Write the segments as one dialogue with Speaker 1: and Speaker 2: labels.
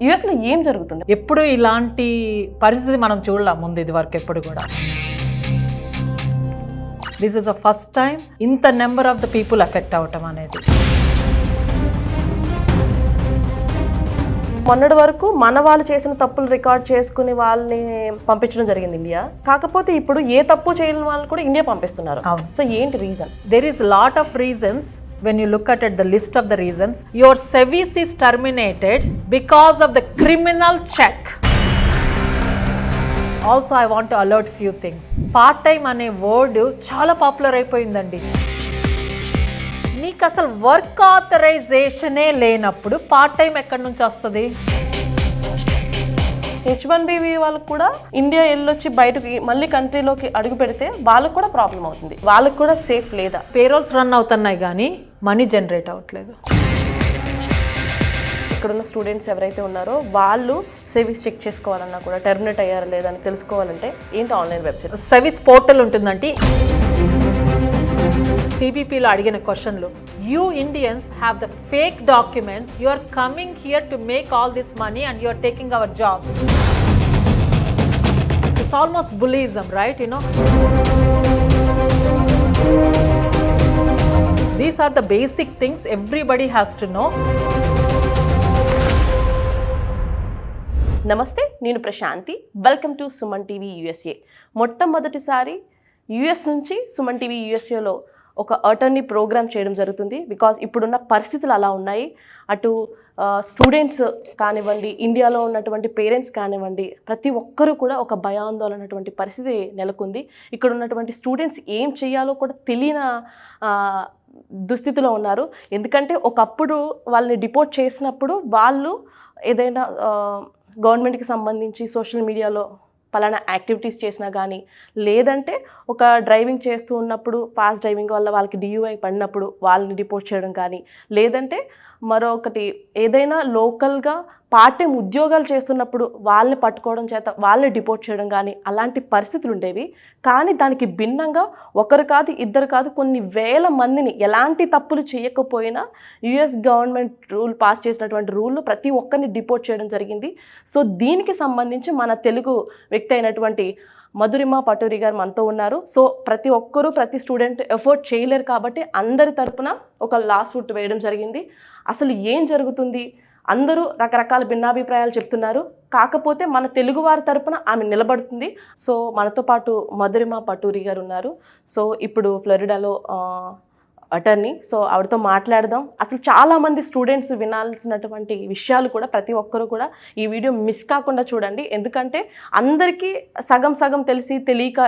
Speaker 1: యుఎస్లో ఏం జరుగుతుంది?
Speaker 2: ఎప్పుడు ఇలాంటి పరిస్థితి మనం చూడలేం ముందు ఇది వరకు ఎప్పుడు కూడా. This is the first time ఇంత number of the people effect అవటం అనేది.
Speaker 1: మొన్నటి వరకు మన వాళ్ళు చేసిన తప్పులు రికార్డ్ చేసుకుని వాళ్ళని పంపించడం జరిగింది ఇండియా. కాకపోతే ఇప్పుడు ఏ తప్పు చేయని వాళ్ళు కూడా ఇండియా పంపిస్తున్నారు. సో ఏంటి reason?
Speaker 2: There is lot of reasons. When you look at it, the list of the reasons, your service is terminated because of the criminal check. Also, I want to alert few things. Part time అనే word చాలా popular అయిపోయిందండి. నీకు అసలు work ఆథరైజేషనే లేనప్పుడు part time ఎక్కడి నుంచి వస్తుంది?
Speaker 1: H1B వాళ్ళకు కూడా ఇండియా వెళ్ళొచ్చి బయటకి మళ్ళీ కంట్రీలోకి అడుగు పెడితే వాళ్ళకు కూడా ప్రాబ్లం అవుతుంది. వాళ్ళకు కూడా సేఫ్ లేదా?
Speaker 2: పేరోల్స్ రన్ అవుతున్నాయి కానీ మనీ జనరేట్ అవ్వట్లేదు.
Speaker 1: ఇక్కడున్న స్టూడెంట్స్ ఎవరైతే ఉన్నారో వాళ్ళు సర్వీస్ చెక్ చేసుకోవాలన్నా కూడా టెర్మినేట్ అయ్యారా లేదా అని తెలుసుకోవాలంటే ఏంటి ఆన్లైన్ వెబ్సైట్
Speaker 2: సర్వీస్ పోర్టల్ ఉంటుందంటే సిబిపిలో అడిగిన క్వశ్చన్లు, you Indians have the fake documents, you are coming here to make all this money and you are taking our jobs. It's almost bullyism, right? You know, these are the basic things everybody has to know.
Speaker 1: నమస్తే, నేను Prashanthi. Welcome to Suman TV USA. మొట్టమొదటిసారి US నుంచి Suman TV యూఎస్ఏలో ఒక attorney programme చేయడం జరుగుతుంది. Because ఇప్పుడున్న పరిస్థితులు అలా ఉన్నాయి. అటు స్టూడెంట్స్ కానివ్వండి, ఇండియాలో ఉన్నటువంటి పేరెంట్స్ కానివ్వండి, ప్రతి ఒక్కరూ కూడా ఒక భయాందోళనటువంటి పరిస్థితి నెలకొంది. ఇక్కడ ఉన్నటువంటి స్టూడెంట్స్ ఏం చేయాలో కూడా తెలియని దుస్థితిలో ఉన్నారు. ఎందుకంటే ఒకప్పుడు వాళ్ళని డిపోర్ట్ చేసినప్పుడు వాళ్ళు ఏదైనా గవర్నమెంట్కి సంబంధించి సోషల్ మీడియాలో పలానా యాక్టివిటీస్ చేసినా కానీ, లేదంటే ఒక డ్రైవింగ్ చేస్తూ ఉన్నప్పుడు ఫాస్ట్ డ్రైవింగ్ వల్ల వాళ్ళకి DUI పడినప్పుడు వాళ్ళని డిపోర్ట్ చేయడం కానీ, లేదంటే మరొకటి ఏదైనా లోకల్గా పార్ట్ టైం ఉద్యోగాలు చేస్తున్నప్పుడు వాళ్ళని పట్టుకోవడం చేత వాళ్ళని డిపోర్ట్ చేయడం కానీ, అలాంటి పరిస్థితులు ఉండేవి. కానీ దానికి భిన్నంగా ఒకరు కాదు, ఇద్దరు కాదు, కొన్ని వేల మందిని ఎలాంటి తప్పులు చేయకపోయినా యుఎస్ గవర్నమెంట్ పాస్ చేసినటువంటి రూల్లో ప్రతి ఒక్కరిని డిపోర్ట్ చేయడం జరిగింది. సో దీనికి సంబంధించి మన తెలుగు వ్యక్తి అయినటువంటి మధురిమ పటూరి గారు మనతో ఉన్నారు. సో ప్రతి ఒక్కరూ ప్రతి స్టూడెంట్ ఎఫర్ట్ చేయలేరు కాబట్టి అందరి తరపున ఒక లా సూట్ వేయడం జరిగింది. అసలు ఏం జరుగుతుంది? అందరూ రకరకాల భిన్నాభిప్రాయాలు చెప్తున్నారు. కాకపోతే మన తెలుగు వారి తరపున ఆమె నిలబడుతుంది. సో మనతో పాటు మధురిమ పటూరి గారు ఉన్నారు. సో ఇప్పుడు ఫ్లోరిడాలో అటర్నీ. సో ఆవిడతో మాట్లాడదాం. అసలు చాలామంది స్టూడెంట్స్ వినాల్సినటువంటి విషయాలు కూడా ప్రతి ఒక్కరూ కూడా ఈ వీడియో మిస్ కాకుండా చూడండి. ఎందుకంటే అందరికీ సగం సగం తెలిసి తెలియక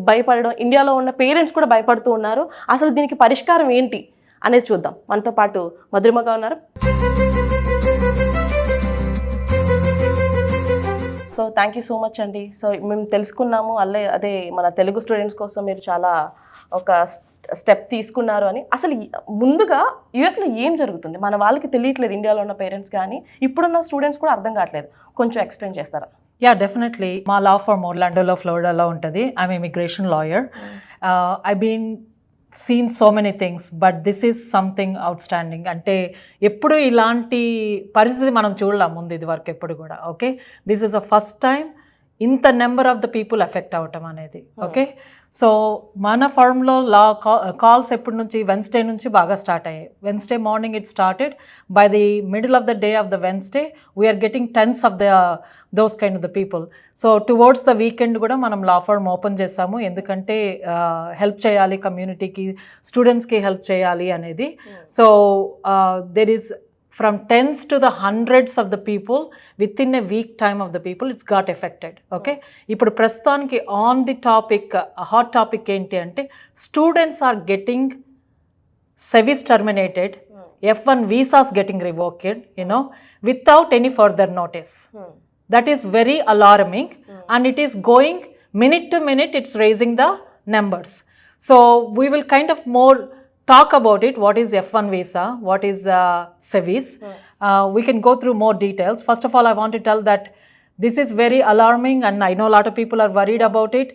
Speaker 1: భయపడడం, ఇండియాలో ఉన్న పేరెంట్స్ కూడా భయపడుతూ ఉన్నారు. అసలు దీనికి పరిష్కారం ఏంటి అనేది చూద్దాం. మనతో పాటు మధురిమగా ఉన్నారు. So thank you so much అండి. సో మేము తెలుసుకున్నాము అదే మన తెలుగు స్టూడెంట్స్ కోసం మీరు చాలా ఒక స్టెప్ తీసుకున్నారు అని. అసలు ముందుగా యుఎస్లో ఏం జరుగుతుంది? మన వాళ్ళకి తెలియట్లేదు, ఇండియాలో ఉన్న పేరెంట్స్ కానీ ఇప్పుడున్న స్టూడెంట్స్ కూడా అర్థం కావట్లేదు. కొంచెం ఎక్స్ప్లెయిన్ చేస్తారా?
Speaker 2: Yeah, definitely. మా లా ఫర్మ్ ఒర్లాండోలో ఫ్లోరిడాలో ఉంటుంది. I'm immigration lawyer. I been seen so many things but this is something outstanding. అంటే ఎప్పుడు ఇలాంటి పరిస్థితి మనం చూడలేం ముందు ఇది వరకు ఎప్పుడు కూడా. Okay, this is the first time ఇంత number of the people effect అవటం అనేది. ఓకే, సో మన ఫర్మ్లో లా కాల్స్ ఎప్పటి నుంచి వెన్స్డే నుంచి బాగా స్టార్ట్ అయ్యాయి. Wednesday morning it started. By the middle of the day of the Wednesday we're getting tens of those kind of the people. So towards the weekend కూడా మనం law firm open చేసాము. ఎందుకంటే help చేయాలి, కమ్యూనిటీకి, స్టూడెంట్స్కి help చేయాలి అనేది. So there is from tens to the hundreds of the people within a week time of the people it's got affected. Okay, ఇప్పుడు ప్రస్తుతానికి on the topic hot topic ఏంటి అంటే students are getting service terminated, F1 visas getting revoked, you know, without any further notice. That is very alarming and it is going minute to minute, it's raising the numbers. So we will kind of more talk about it. What is F1 visa? What is service? We can go through more details. First of all, I want to tell that this is very alarming and I know a lot of people are worried about it.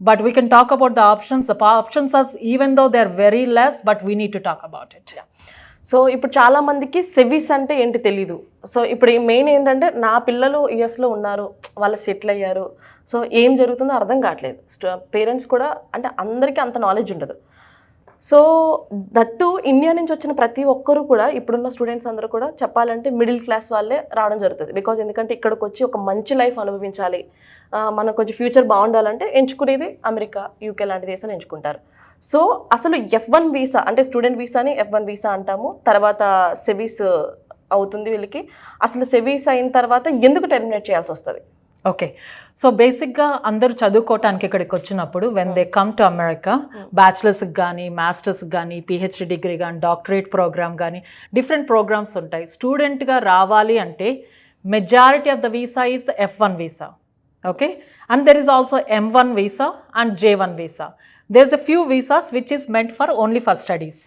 Speaker 2: But we can talk about the options. The options are, even though they're very less, but we need to talk about it.
Speaker 1: Yeah. So ఇప్పుడు చాలా మందికి SEVIS అంటే ఏంటి తెలీదు. So ఇప్పుడు main ఏంటంటే నా పిల్లలు యూఎస్లో ఉన్నారు, వాళ్ళు సెటిల్ అయ్యారు, సో ఏం జరుగుతుందో అర్థం కావట్లేదు. పేరెంట్స్ కూడా అంటే అందరికీ అంత నాలెడ్జ్ ఉండదు. సో దట్టు ఇండియా నుంచి వచ్చిన ప్రతి ఒక్కరు కూడా ఇప్పుడున్న స్టూడెంట్స్ అందరూ కూడా చెప్పాలంటే మిడిల్ క్లాస్ వాళ్ళే రావడం జరుగుతుంది. బికాజ్ ఎందుకంటే ఇక్కడికి వచ్చి ఒక మంచి లైఫ్ అనుభవించాలి, మనకు కొంచెం ఫ్యూచర్ బాగుండాలంటే ఎంచుకునేది అమెరికా, యూకే లాంటి దేశాలు ఎంచుకుంటారు. సో అసలు F1 వీసా అంటే స్టూడెంట్ వీసాని F1 వీసా అంటాము, తర్వాత సెవీస్ అవుతుంది వీళ్ళకి. అసలు సెవీస్ అయిన తర్వాత ఎందుకు టెర్మినేట్ చేయాల్సి వస్తుంది?
Speaker 2: ఓకే, సో బేసిక్గా అందరూ చదువుకోవటానికి ఇక్కడికి వచ్చినప్పుడు when they come to America, బ్యాచిలర్స్కి కానీ మాస్టర్స్కి కానీ పిహెచ్డి డిగ్రీ కానీ డాక్టరేట్ ప్రోగ్రామ్ కానీ డిఫరెంట్ ప్రోగ్రామ్స్ ఉంటాయి. స్టూడెంట్గా రావాలి అంటే majority of the visa is the F1 visa. Okay, and there is also M1 visa and J1 visa. there's a few visas which is meant for only for studies.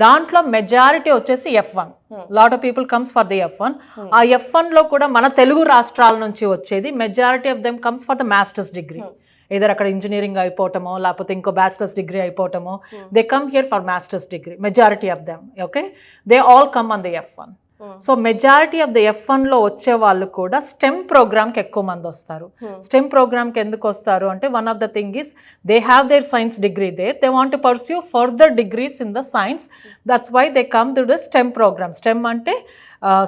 Speaker 2: దాంట్లో majority వచ్చేసి F1. Lot of people comes for the F1. ఆ F1లో కూడా మన తెలుగు రాష్ట్రాల నుంచి వచ్చేది majority of them comes for the masters degree. Either అక్కడ ఇంజనీరింగ్ అయిపోవటమో లేకపోతే ఇంకో బ్యాచిలర్స్ డిగ్రీ అయిపోవటమో, they come here for masters degree majority of them. Okay, they all come on the F1. So majority of the F1లో వచ్చే వాళ్ళు కూడా stem ప్రోగ్రామ్కి ఎక్కువ మంది వస్తారు. స్టెమ్ ప్రోగ్రామ్కి ఎందుకు వస్తారు అంటే one of the thing is they have their science degree there, they want to pursue further degrees in the science, that's why they come to the STEM program. STEM అంటే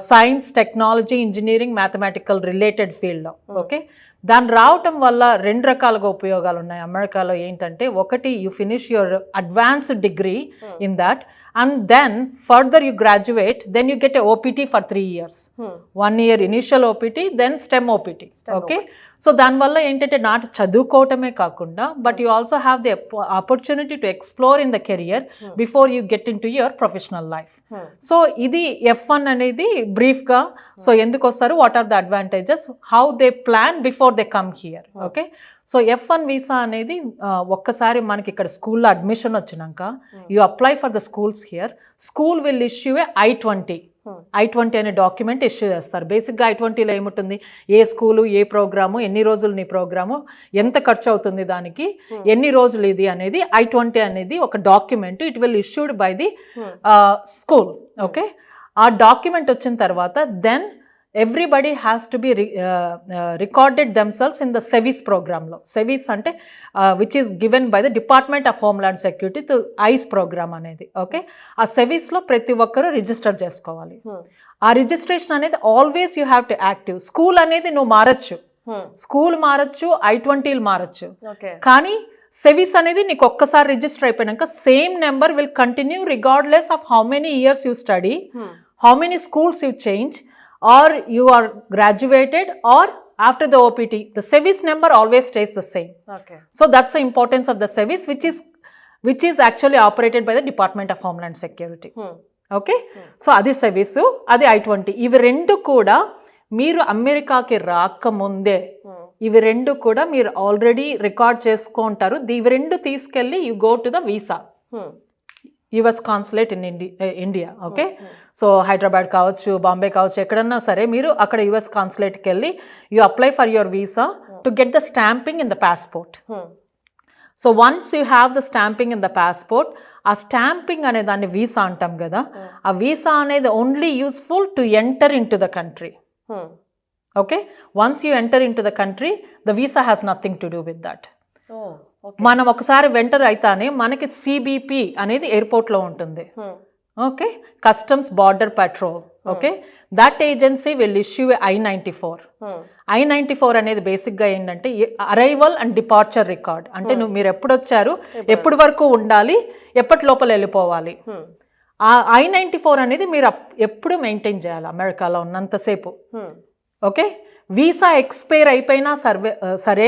Speaker 2: science, technology, engineering, mathematical related ఫీల్డ్లో. Okay, దాన్ని రావటం వల్ల రెండు రకాలుగా ఉపయోగాలు ఉన్నాయి అమెరికాలో. ఏంటంటే ఒకటి, you finish your advanced degree in that and then further you graduate, then you get a OPT for 3 years. 1 year initial OPT, then STEM OPT. Okay, so దాని వల్ల ఏంటంటే నాట్ చదువుకోవటమే కాకుండా but you also have the opportunity to explore in the career before you get in to your professional life. So ఇది F1 అనేది బ్రీఫ్గా. So ఎందుకు వస్తారు, what are the advantages, how they plan before they come here. Okay, so F1 visa అనేది ఒక్కసారి మనకి ఇక్కడ స్కూల్లో అడ్మిషన్ వచ్చినాక you apply for the schools here, school will issue a I-20 అనే డాక్యుమెంట్ ఇష్యూ చేస్తారు. బేసిక్గా I-20లో ఏముంటుంది, ఏ స్కూలు, ఏ ప్రోగ్రాము, ఎన్ని రోజులు నీ ప్రోగ్రాము, ఎంత ఖర్చు అవుతుంది దానికి, ఎన్ని రోజులు ఇది అనేది I-20 అనేది ఒక document. It will issued by the school. Okay, ఆ డాక్యుమెంట్ వచ్చిన తర్వాత then everybody has to be recorded themselves in the SEVIS program lo. SEVIS ante which is given by the Department of Homeland Security to ICE program anedi. Okay, aa SEVIS lo prati okkaru register chesukovali. Aa registration anedi always you have to active. School anedi no marachu, school marachu, I-20 marachu. Okay, కానీ SEVIS అనేది నీకు ఒక్కసారి register అయిపోయినాక same number will continue regardless of how many years you study, how many schools you change, or you are graduated, or after the OPT the SEVIS number always stays the same. Okay, so that's the importance of the SEVIS, which is actually operated by the Department of Homeland Security. Okay, so adi SEVIS, adi I-20. ఇవి రెండు కూడా మీరు అమెరికాకి రాకముందే ఇవి రెండు కూడా మీరు ఆల్రెడీ రికార్డ్ చేసుకుంటారు. ఇవి రెండు తీసుకెళ్ళి you go to the visa, US consulate in India. Okay, so Hyderabad కావచ్చు, బాంబే కావచ్చు, ఎక్కడన్నా సరే మీరు అక్కడ US కాన్సులేట్కి వెళ్ళి you apply for your visa to get the stamping in the passport. So once you have the stamping in the passport, ఆ stamping అనే దాన్ని వీసా అంటాం కదా, ఆ వీసా అనేది only useful to enter in to the country. Okay, once you enter in to the country the visa has nothing to do with that. మనం ఒకసారి venter అయితేనే మనకి CBP అనేది ఎయిర్పోర్ట్లో ఉంటుంది. Okay, customs border petrol. Okay, that agency will issue I-94. I-94 అనేది బేసిక్గా ఏంటంటే అరైవల్ అండ్ డిపార్చర్ రికార్డ్. అంటే మీరు ఎప్పుడు వచ్చారు, ఎప్పటి వరకు ఉండాలి, ఎప్పటి లోపల వెళ్ళిపోవాలి. ఆ I-94 అనేది మీరు ఎప్పుడు మెయింటైన్ చేయాలి అమెరికాలో ఉన్నంతసేపు. ఓకే, వీసా ఎక్స్పైర్ అయిపోయినా సరే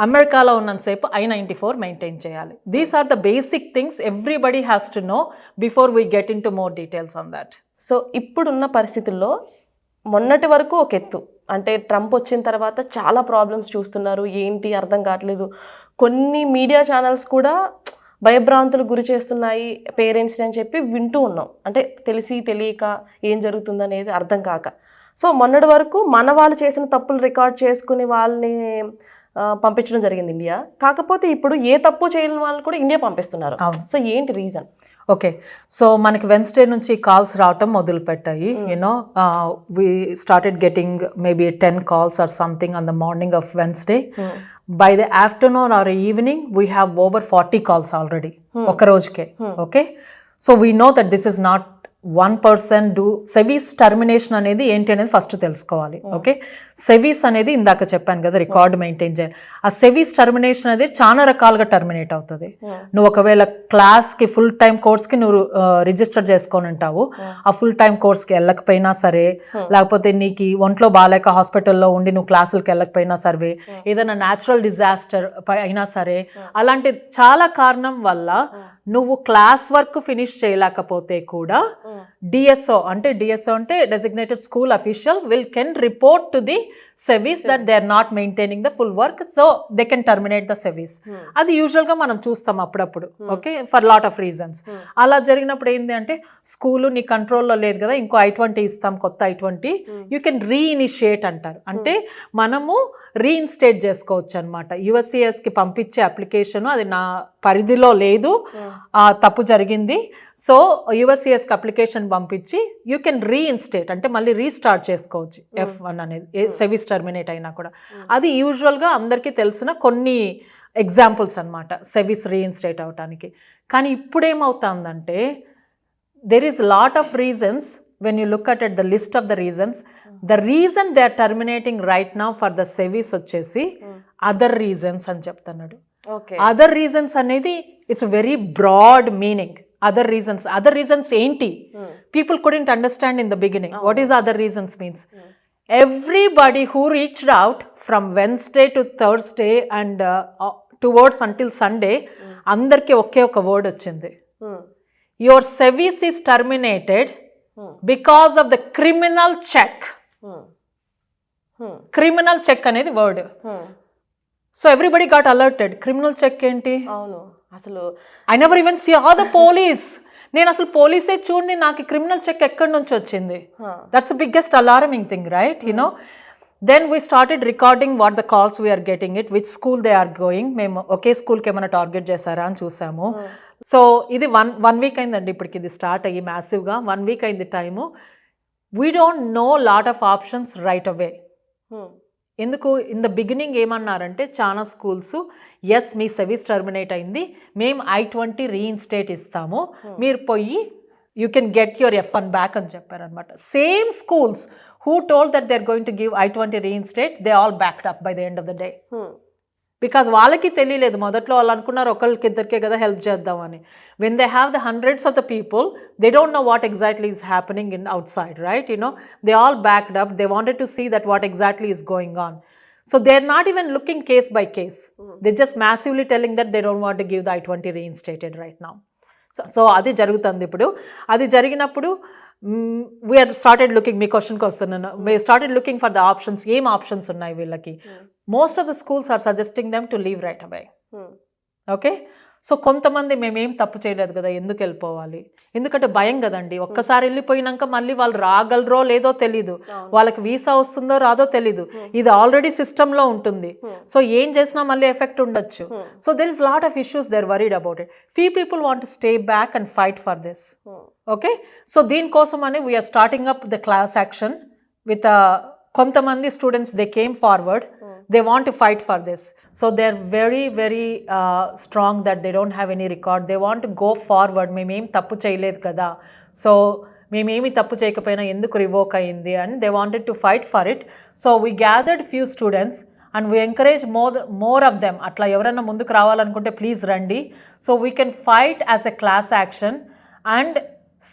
Speaker 2: అమెరికాలో ఉన్నంతసేపు I-94 మెయింటైన్ చేయాలి. These are the basic things everybody has to know before we get in to more details on that.
Speaker 1: So ఇప్పుడున్న పరిస్థితుల్లో మొన్నటి వరకు ఒక ఎత్తు, అంటే ట్రంప్ వచ్చిన తర్వాత చాలా ప్రాబ్లమ్స్ చూస్తున్నారు, ఏంటి అర్థం కావట్లేదు. కొన్ని మీడియా ఛానల్స్ కూడా భయభ్రాంతులకు గురి చేస్తున్నాయి పేరెంట్స్ని అని చెప్పి వింటూ ఉన్నాం. అంటే తెలిసి తెలియక ఏం జరుగుతుందనేది అర్థం కాక. సో మొన్నటి వరకు మన వాళ్ళు చేసిన తప్పులు రికార్డ్ చేసుకుని వాళ్ళని పంపించడం జరిగింది ఇండియా. కాకపోతే ఇప్పుడు ఏ తప్పు చేయని వాళ్ళని కూడా ఇండియా పంపిస్తున్నారు. సో ఏంటి రీజన్?
Speaker 2: ఓకే, సో మనకి వెన్స్డే నుంచి కాల్స్ రావటం మొదలు పెట్టాయి. You know we started getting maybe 10 calls or something on the morning of Wednesday. By the afternoon or evening we have over 40 calls already ఒక రోజుకే. Okay, so we know that this is not 1% do. SEVIS termination అనేది ఏంటి అనేది first తెలుసుకోవాలి. Okay, సెవీస్ అనేది ఇందాక చెప్పాను కదా రికార్డ్ మెయింటైన్ చేయాలి. ఆ సెవీస్ టర్మినేషన్ అనేది చాలా రకాలుగా టర్మినేట్ అవుతుంది. నువ్వు ఒకవేళ క్లాస్కి ఫుల్ టైం కోర్స్కి నువ్వు రిజిస్టర్ చేసుకొని ఉంటావు, ఆ ఫుల్ టైం కోర్స్కి వెళ్ళకపోయినా సరే, లేకపోతే నీకు ఒంట్లో బాగాలేక హాస్పిటల్లో ఉండి నువ్వు క్లాసులకి వెళ్ళకపోయినా సరే, ఏదైనా న్యాచురల్ డిజాస్టర్ అయినా సరే, అలాంటి చాలా కారణం వల్ల నువ్వు క్లాస్ వర్క్ ఫినిష్ చేయలేకపోతే కూడా డిఎస్ఓ అంటే designated school official can report to the SEVIS that they are not maintaining the full work, so they can terminate the SEVIS. అది యూజువల్గా మనం చూస్తాం అప్పుడప్పుడు. Okay, for lot of reasons. అలా జరిగినప్పుడు ఏంటి అంటే స్కూలు నీ కంట్రోల్లో లేదు కదా, ఇంకో I-20 ఇస్తాం, కొత్త I-20, యూ కెన్ రీఇనిషియేట్ అంటారు. అంటే మనము రీఇన్స్టేట్ చేసుకోవచ్చు అనమాట. USCISకి పంపించే అప్లికేషన్ అది నా పరిధిలో లేదు, తప్పు జరిగింది, సో USCISకి అప్లికేషన్ పంపించి యూ కెన్ రీఇన్స్టేట్ అంటే మళ్ళీ రీస్టార్ట్ చేసుకోవచ్చు F1 అనేది సెవీస్ టర్మినేట్ అయినా కూడా. అది యూజువల్గా అందరికీ తెలిసిన కొన్ని ఎగ్జాంపుల్స్ అనమాట సెవీస్ రీఇన్స్టేట్ అవటానికి. కానీ ఇప్పుడు ఏమవుతుందంటే there is lot of reasons. When you look at the list of the reasons, the reason they are terminating right now for the SEVIS వచ్చేసి అదర్ రీజన్స్ అని చెప్తున్నాడు. అదర్ రీజన్స్ అనేది it's very broad meaning. Other reasons ఏంటి? People couldn't understand in the beginning what is other reasons means. Everybody who reached out from Wednesday to Thursday and towards until Sunday, అందరికి ఒకే ఒక word వచ్చింది, your service is terminated because of the criminal check. Criminal check అనేది word. So everybody got alerted. Criminal check ఏంటి?
Speaker 1: అవును, అసలు
Speaker 2: I never even see all the police. నేను అసలు పోలీసే చూడండి, నాకు క్రిమినల్ చెక్ ఎక్కడి నుంచి వచ్చింది? That's biggest alarming thing, right? You know, then we started recording what the calls we're getting it, which school they are going. మేము ఒకే స్కూల్కి ఏమైనా టార్గెట్ చేశారా అని చూసాము. సో ఇది వన్ వీక్ అయిందండి ఇప్పటికి, ఇది స్టార్ట్ అయ్యి మ్యాసివ్గా 1 వీక్ అయింది time. We don't know lot of options right away. ఎందుకు ఇన్ ద బిగినింగ్ ఏమన్నారంటే చాలా స్కూల్స్, ఎస్ మీ సెవీస్ టర్మినేట్ అయింది, మేము I-20 రీఇన్స్టేట్ ఇస్తాము, మీరు పోయి you can get your F1 back అని చెప్పారనమాట. Same schools who told that they are going to give I-20 reinstate, they all backed up by the end of the day. Because వాళ్ళకి తెలియలేదు, మొదట్లో వాళ్ళు అనుకున్నారు ఒకళ్ళకి ఇద్దరికే కదా హెల్ప్ చేద్దామని. When they have the hundreds of the people, they don't know what exactly is happening in outside, right? You know, they all backed up, they wanted to see that what exactly is going on. So they're not even looking case by case. They're just massively telling that they don't want to give the I-20 reinstated right now. So అది జరుగుతుంది ఇప్పుడు. అది జరిగినప్పుడు we are started looking, మీ క్వశ్చన్కి వస్తున్నాను, we started looking for the options. ఏం options ఉన్నాయి వీళ్ళకి? Most of the schools are suggesting them to leave right away. Okay? So కొంతమంది మేమేం తప్పు చేయలేదు కదా, ఎందుకు వెళ్ళిపోవాలి? ఎందుకంటే భయం కదండి, ఒక్కసారి వెళ్ళిపోయినాక మళ్ళీ వాళ్ళు రాగలరో లేదో తెలీదు, వాళ్ళకి వీసా వస్తుందో రాదో తెలీదు, ఇది ఆల్రెడీ సిస్టంలో ఉంటుంది, సో ఏం చేసినా మళ్ళీ ఎఫెక్ట్ ఉండొచ్చు. So there is lot of issues, they are worried about it. Few people want to stay back and fight for this. Okay, so దీనికోసం అని we're starting up the class action with కొంతమంది students, they came forward, they want to fight for this. So they're very very strong that they don't have any record. They want to go forward. మేమేం తప్పు చేయలేదు కదా, so మేమేమి తప్పు చేయకపోయినా ఎందుకు revoke అయింది అని they wanted to fight for it. So we gathered few students and we encourage more of them. అట్లా ఎవరైనా ముందుకు రావాలనుకుంటే ప్లీజ్ రండి. So we can fight as a class action and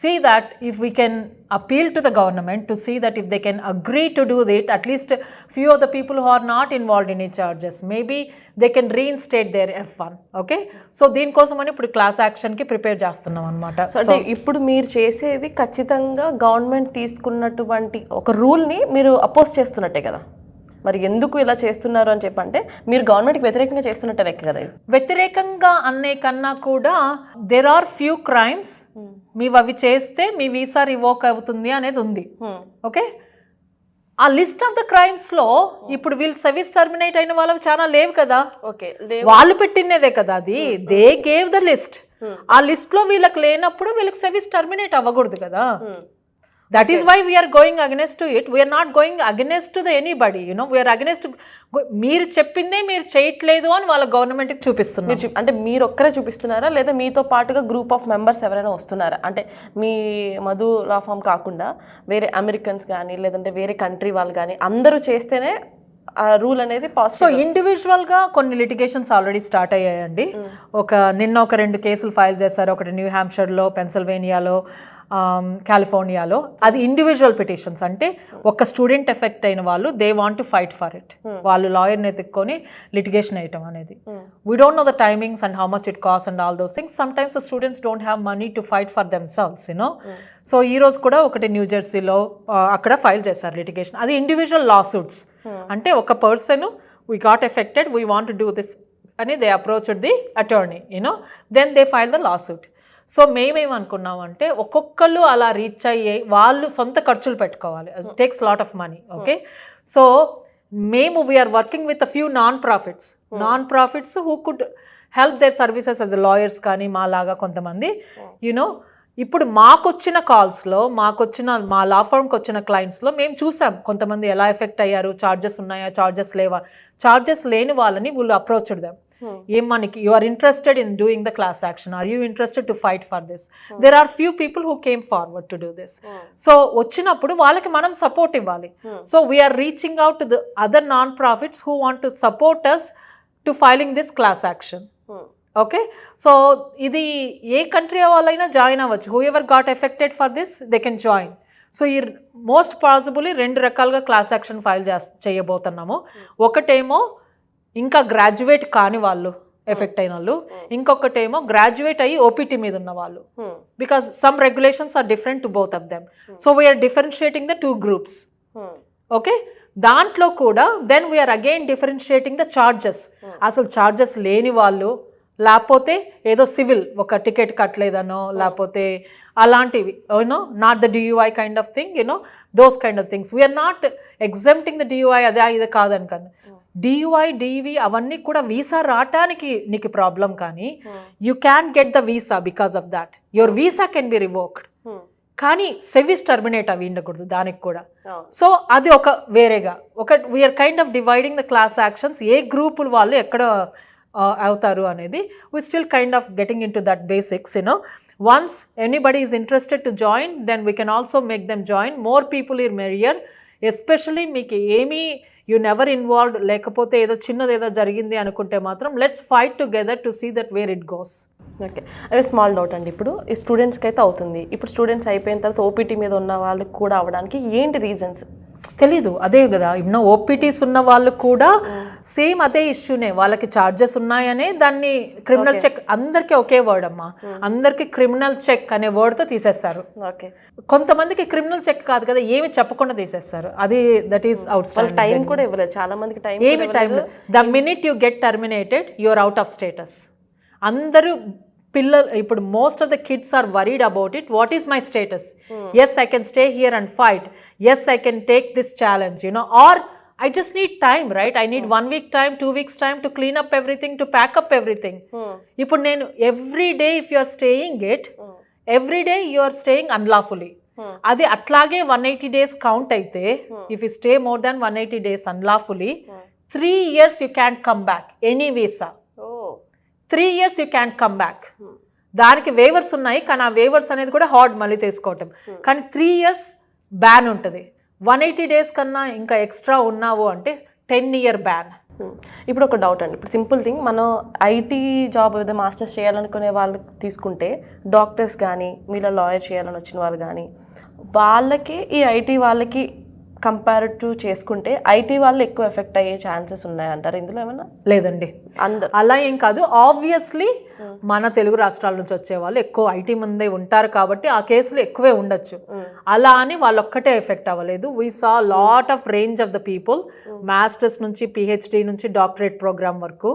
Speaker 2: see that if we can appeal to the government to see that if they can agree to do it, at least few of the people who are not involved in any charges, maybe they can reinstate their F1. Okay, so దీనికోసమని ఇప్పుడు class యాక్షన్కి prepare చేస్తున్నాం అనమాట.
Speaker 1: అంటే ఇప్పుడు మీరు చేసేది ఖచ్చితంగా government తీసుకున్నటువంటి ఒక రూల్ని మీరు అపోజ్ చేస్తున్నట్టే కదా, మరి ఎందుకు ఇలా చేస్తున్నారు అని చెప్పంటే మీరు గవర్నమెంట్కి వ్యతిరేకంగా చేస్తున్నట్టే లెక్క కదా.
Speaker 2: వ్యతిరేకంగా అనే కన్నా కూడా దెర్ ఆర్ ఫ్యూ క్రైమ్స్, మీవి అవి చేస్తే మీ వీసా రివోక్ అవుతుంది అనేది ఉంది. ఓకే, ఆ లిస్ట్ ఆఫ్ ద క్రైమ్స్ లో ఇప్పుడు వీళ్ళు సర్వీస్ టర్మినేట్ అయిన వాళ్ళవి చాలా లేవు కదా.
Speaker 1: ఓకే,
Speaker 2: వాళ్ళు పెట్టినదే కదా అది, దే గేవ్ ద లిస్ట్. ఆ లిస్ట్లో వీళ్ళకి లేనప్పుడు వీళ్ళకి సర్వీస్ టర్మినేట్ అవ్వకూడదు కదా. That is why we're going against to it. We're not going against to the anybody, we're against. మీరు చెప్పిందే మీరు చేయట్లేదు అని వాళ్ళ గవర్నమెంట్కి చూపిస్తున్నారు.
Speaker 1: అంటే మీరు ఒక్కరే చూపిస్తున్నారా, లేదా మీతో పాటుగా గ్రూప్ ఆఫ్ మెంబర్స్ ఎవరైనా వస్తున్నారా? అంటే మీ మధు లా ఫామ్ కాకుండా వేరే అమెరికన్స్ కానీ లేదంటే వేరే కంట్రీ వాళ్ళు కానీ అందరూ చేస్తేనే ఆ రూల్ అనేది పాస్.
Speaker 2: సో ఇండివిజువల్గా కొన్ని లిటిగేషన్స్ ఆల్రెడీ స్టార్ట్ అయ్యాయండి. నిన్న ఒక 2 కేసులు ఫైల్ చేశారు. ఒకటి న్యూ హ్యాంప్షైర్లో, పెన్సిల్వేనియాలో, కాలిఫోర్నియాలో. అది ఇండివిజువల్ పిటిషన్స్. అంటే ఒక స్టూడెంట్ ఎఫెక్ట్ అయిన వాళ్ళు they want to fight for it. వాళ్ళు లాయర్ని ఎత్తుక్కొని లిటిగేషన్ వేయటం అనేది. We don't know the timings and how much it cost and all those things. Sometimes the students don't have money to fight for themselves, so ఈ రోజు కూడా ఒకటి new జెర్సీలో అక్కడ file చేశారు లిటిగేషన్. అది ఇండివిజువల్ లా సూట్స్. అంటే ఒక person we got affected, we want to do this అని they approached the attorney, then they file the lawsuit. సో మేమేమనుకున్నామంటే ఒక్కొక్కళ్ళు అలా రీచ్ అయ్యే వాళ్ళు సొంత ఖర్చులు పెట్టుకోవాలి. Takes lot of money. Okay, so మేము we're working with a few non profits who could help their services as lawyers కానీ మాలాగా కొంతమంది. ఇప్పుడు మాకొచ్చిన కాల్స్లో మా లా ఫర్మ్కి వచ్చిన క్లయింట్స్లో మేము చూసాం కొంతమంది ఎలా ఎఫెక్ట్ అయ్యారు, ఛార్జెస్ ఉన్నాయా, ఛార్జెస్ లేవా. ఛార్జెస్ లేని వాళ్ళని వీళ్ళు అప్రోచ్డ్ దెమ్. ఏం మనకి you are interested in doing the class action, are you interested to fight for this. There are few people who came forward to do this. So వచ్చినప్పుడు వాళ్ళకి మనం సపోర్ట్ ఇవ్వాలి. So we're reaching out to the other non profits who want to support us to filing this class action. Okay, so ఇది ఏ country వాళ్ళైనా join అవ్వచ్చు. Whoever got affected for this they can join. So ఈ most possibly 2 రకాలుగా class action file చేయబోతున్నాము. ఒకటేమో ఇంకా graduate కాని వాళ్ళు ఎఫెక్ట్ అయిన వాళ్ళు, ఇంకొకటేమో గ్రాడ్యుయేట్ అయ్యి ఓపీటీ మీద ఉన్న వాళ్ళు. Because some regulations are different to both of them. So we're differentiating the 2 groups. Okay, దాంట్లో కూడా then we're again differentiating the charges. అసలు ఛార్జెస్ లేని వాళ్ళు, లేకపోతే ఏదో సివిల్ ఒక టికెట్ కట్టలేదనో, లేకపోతే అలాంటివి not the DUI kind of thing, those kind of things. We're not exempting the DUI, అదే ఇది కాదని కానీ డియూఐ డివి అవన్నీ కూడా వీసా రావటానికి నీకు ప్రాబ్లం, కానీ you can get the visa because of that. Your visa can be revoked, కానీ సర్వీస్ టర్మినేట్ అవి ఉండకూడదు దానికి కూడా. సో అది ఒక వేరేగా we're kind of dividing the class actions. ఏ గ్రూపులు వాళ్ళు ఎక్కడ అవుతారు అనేది we still kind of getting into that basics. Once anybody is interested to join, then we can also make them join. More people are merrier. Especially మీకు ఏమీ you never involved లేకపోతే ఏదో చిన్నది ఏదో జరిగింది అనుకుంటే మాత్రం let's fight together to see that where it goes.
Speaker 1: Okay, అదే స్మాల్ డౌట్ అండి. ఇప్పుడు ఈ స్టూడెంట్స్కి అయితే అవుతుంది. ఇప్పుడు స్టూడెంట్స్ అయిపోయిన తర్వాత ఓపీటీ మీద ఉన్న వాళ్ళకి కూడా అవ్వడానికి ఏంటి రీజన్స్
Speaker 2: తెలీదు. అదే కదా, ఓపీటీస్ ఉన్న వాళ్ళు కూడా సేమ్ అదే ఇష్యూనే. వాళ్ళకి ఛార్జెస్ ఉన్నాయనే దాన్ని క్రిమినల్ చెక్, అందరికీ ఒకే వర్డ్ అమ్మా, అందరికి క్రిమినల్ చెక్ అనే వర్డ్తో తీసేస్తారు.
Speaker 1: ఓకే,
Speaker 2: కొంతమందికి క్రిమినల్ చెక్ కాదు కదా, ఏమి చెప్పకుండా తీసేస్తారు. అది that is outstanding.
Speaker 1: Time కూడా ఇవ్వలేదు చాలా మందికి. టైం
Speaker 2: ఏమి time, the minute you get terminated you're out of status. అందరూ పిల్లలు ఇప్పుడు most of the kids are worried about it. What is my status? Yes I can stay here and fight. Yes, I can take this challenge, or I just need time, right? I need 1 week time, 2 weeks time to clean up everything, to pack up everything. Ippudu nenu every day if you are staying it, every day you are staying unlawfully. Adi atlage 180 days count aithe, if you stay more than 180 days unlawfully, 3 years you can't come back, any visa. 3 years you can't come back. దానికి weavers ఉన్నాయి, కానీ ఆ weavers అనేది కూడా hard మళ్ళీ తీసుకోవటం. కానీ 3 years ban ఉంటుంది. 180 days కన్నా ఇంకా ఎక్స్ట్రా ఉన్నావు అంటే 10-year బ్యాన్.
Speaker 1: ఇప్పుడు ఒక డౌట్ అండి. ఇప్పుడు సింపుల్ థింగ్, మనం ఐటీ జాబ్ ఏదో మాస్టర్స్ చేయాలనుకునే వాళ్ళు తీసుకుంటే, డాక్టర్స్ కానీ మీలో లాయర్ చేయాలని వచ్చిన వాళ్ళు కానీ, వాళ్ళకి ఈ ఐటీ వాళ్ళకి కంపారిటివ్ చేసుకుంటే ఐటీ వాళ్ళు ఎక్కువ ఎఫెక్ట్ అయ్యే ఛాన్సెస్ ఉన్నాయంటారు ఇందులో ఏమన్నా?
Speaker 2: లేదండి, అలా ఏం కాదు. ఆబ్వియస్లీ మన తెలుగు రాష్ట్రాల నుంచి వచ్చే వాళ్ళు ఎక్కువ ఐటీ మందే ఉంటారు కాబట్టి ఆ కేసులు ఎక్కువే ఉండొచ్చు. అలా అని వాళ్ళొక్కటే ఎఫెక్ట్ అవ్వలేదు. We saw lot of range of the people, masters నుంచి పిహెచ్డి నుంచి డాక్టరేట్ ప్రోగ్రామ్ వరకు.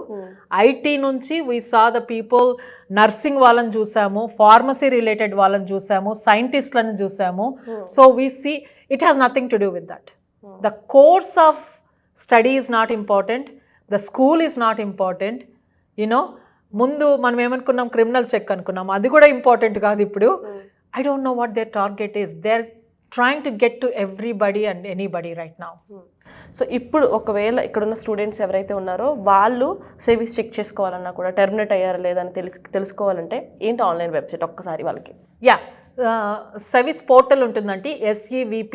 Speaker 2: ఐటీ నుంచి we saw the people, nursing వాళ్ళని చూసాము, ఫార్మసీ రిలేటెడ్ వాళ్ళని చూసాము, సైంటిస్ట్లను చూసాము. So we see it has nothing to do with that. The course of study is not important, the school is not important, ముందు మనం ఏమనుకున్నాం, క్రిమినల్ చెక్ అనుకున్నాం, అది కూడా ఇంపార్టెంట్ కాదు ఇప్పుడు. I don't know what their target is. They are trying to get to everybody and anybody right now.
Speaker 1: So ఇప్పుడు ఒకవేళ ఇక్కడున్న స్టూడెంట్స్ ఎవరైతే ఉన్నారో వాళ్ళు సేవిస్ చెక్ చేసుకోవాలన్నా కూడా టెర్మినేట్ అయ్యారా లేదా అని తెలుసుకోవాలంటే ఏంటి ఆన్లైన్ వెబ్సైట్ ఒక్కసారి వాళ్ళకి?
Speaker 2: యా, సర్వీస్ పోర్టల్ ఉంటుందండి, SEVP.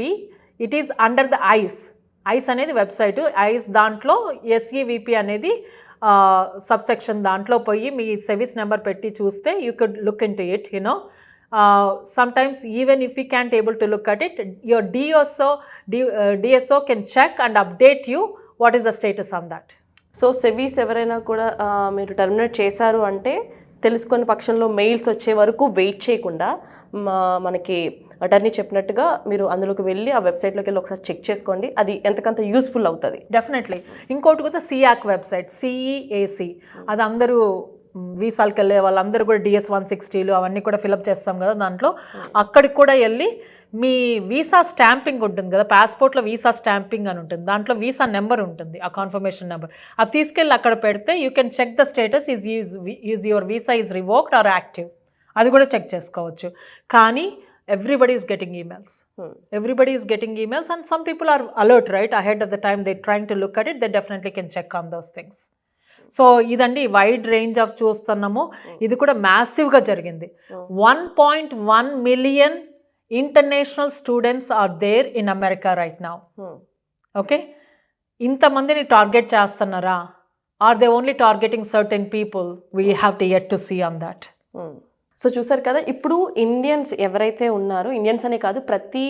Speaker 2: It is under the ice అనేది వెబ్సైట్. ఐస్ దాంట్లో SEVP అనేది సబ్సెక్షన్, దాంట్లో పోయి మీ సర్వీస్ నెంబర్ పెట్టి చూస్తే you could look into it, you know. Sometimes even if you can't able to look at it, your DSO can check and update you what is the status on that.
Speaker 1: So SEVIS ఎవరైనా కూడా మీరు terminate చేశారు అంటే తెలుసుకునే పక్షంలో mails వచ్చే వరకు wait చేయకుండా మనకి అటర్నీ చెప్పినట్టుగా మీరు అందులోకి వెళ్ళి ఆ వెబ్సైట్లోకి వెళ్ళి ఒకసారి చెక్ చేసుకోండి, అది ఎంతకంత యూస్ఫుల్ అవుతుంది.
Speaker 2: డెఫినెట్లీ. ఇంకోటి కూడా CEAC వెబ్సైట్, CEAC, అది అందరూ వీసాలకు వెళ్ళే వాళ్ళందరూ కూడా DS 160లు అవన్నీ కూడా ఫిలప్ చేస్తాం కదా దాంట్లో. అక్కడికి కూడా వెళ్ళి మీ వీసా స్టాంపింగ్ ఉంటుంది కదా, పాస్పోర్ట్లో వీసా స్టాంపింగ్ అని ఉంటుంది, దాంట్లో వీసా నెంబర్ ఉంటుంది, ఆ కన్ఫర్మేషన్ నెంబర్, అది తీసుకెళ్ళి అక్కడ పెడితే you can check the status is your visa is revoked or active, అది కూడా చెక్ చేసుకోవచ్చు. కానీ everybody is getting emails. Everybody is getting emails and some people are alert, right? Ahead of the time they're trying to look at it, they definitely can check on those things. So ఇదండి wide range of చూస్తున్నాము. ఇది కూడా మ్యాసివ్గా జరిగింది. 1.1 million international students are there in America right now. Okay, ఇంతమందిని target చేస్తున్నారా? Are they only targeting certain people? We have to yet to see on that.
Speaker 1: So చూసారు కదా, ఇప్పుడు ఇండియన్స్ ఎవరైతే ఉన్నారో, ఇండియన్స్ అనే కాదు ప్రతి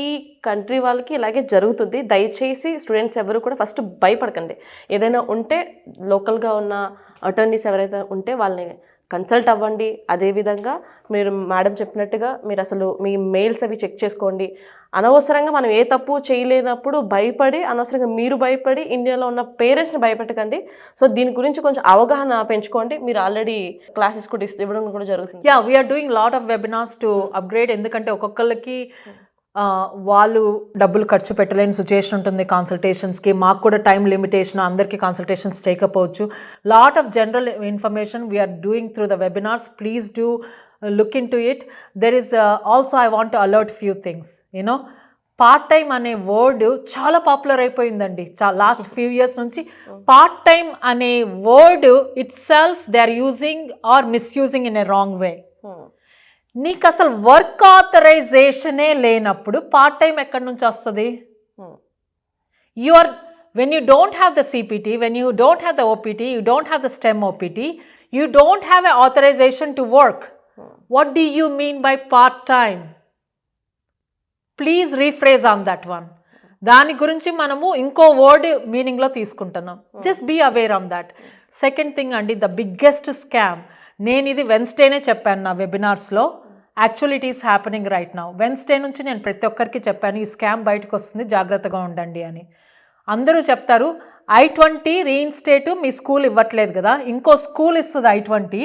Speaker 1: కంట్రీ వాళ్ళకి ఇలాగే జరుగుతుంది. దయచేసి స్టూడెంట్స్ ఎవరు కూడా ఫస్ట్ భయపడకండి. ఏదైనా ఉంటే లోకల్గా ఉన్న అటర్నీస్ ఎవరైతే ఉంటే వాళ్ళని కన్సల్ట్ అవ్వండి. అదేవిధంగా మీరు మేడం చెప్పినట్టుగా మీరు అసలు మీ మెయిల్స్ అవి చెక్ చేసుకోండి. అనవసరంగా మనం ఏ తప్పు చేయలేనప్పుడు భయపడి, అనవసరంగా మీరు భయపడి ఇండియాలో ఉన్న పేరెంట్స్ని భయపెట్టకండి. సో దీని గురించి కొంచెం అవగాహన పెంచుకోండి. మీరు ఆల్రెడీ క్లాసెస్ కూడా ఇవ్వడం కూడా జరుగుతుంది.
Speaker 2: Yeah, we're doing lot of webinars to upgrade. ఎందుకంటే ఒక్కొక్కరికి వాళ్ళు డబ్బులు ఖర్చు పెట్టలేని సిచ్యుయేషన్ ఉంటుంది కన్సల్టేషన్స్కి. మాకు కూడా టైం లిమిటేషన్, అందరికీ కన్సల్టేషన్స్ చేయకపోవచ్చు. Lot of general information we're doing through the webinars. Please do look into it. There is also I want to alert few things. You know, part time అనే word చాలా popular అయిపోయిందండి. Last few years నుంచి part time అనే word itself they are using or misusing in a wrong way. నీకు అసలు work ఆథరైజేషనే లేనప్పుడు part time ఎక్కడి నుంచి వస్తుంది? when you don't have the CPT, when you don't have the OPT, you don't have the STEM OPT, you don't have an authorization to work. What do you mean by part time? Please rephrase on that one. దాని గురించి మనము ఇంకో word మీనింగ్లో తీసుకుంటున్నాం. Just be aware on that. Second thing అండి, the biggest scam. నేను ఇది వెన్స్డేనే చెప్పాను నా వెబినార్స్లో. Actually it is happening right now. Wednesday నుంచి నేను ప్రతి ఒక్కరికి చెప్పాను ఈ స్కామ్ బయటకు వస్తుంది, జాగ్రత్తగా ఉండండి అని. అందరూ చెప్తారు I-20 రీఇన్స్టేట్ మీ స్కూల్ ఇవ్వట్లేదు కదా, ఇంకో స్కూల్ ఇస్తుంది I-20,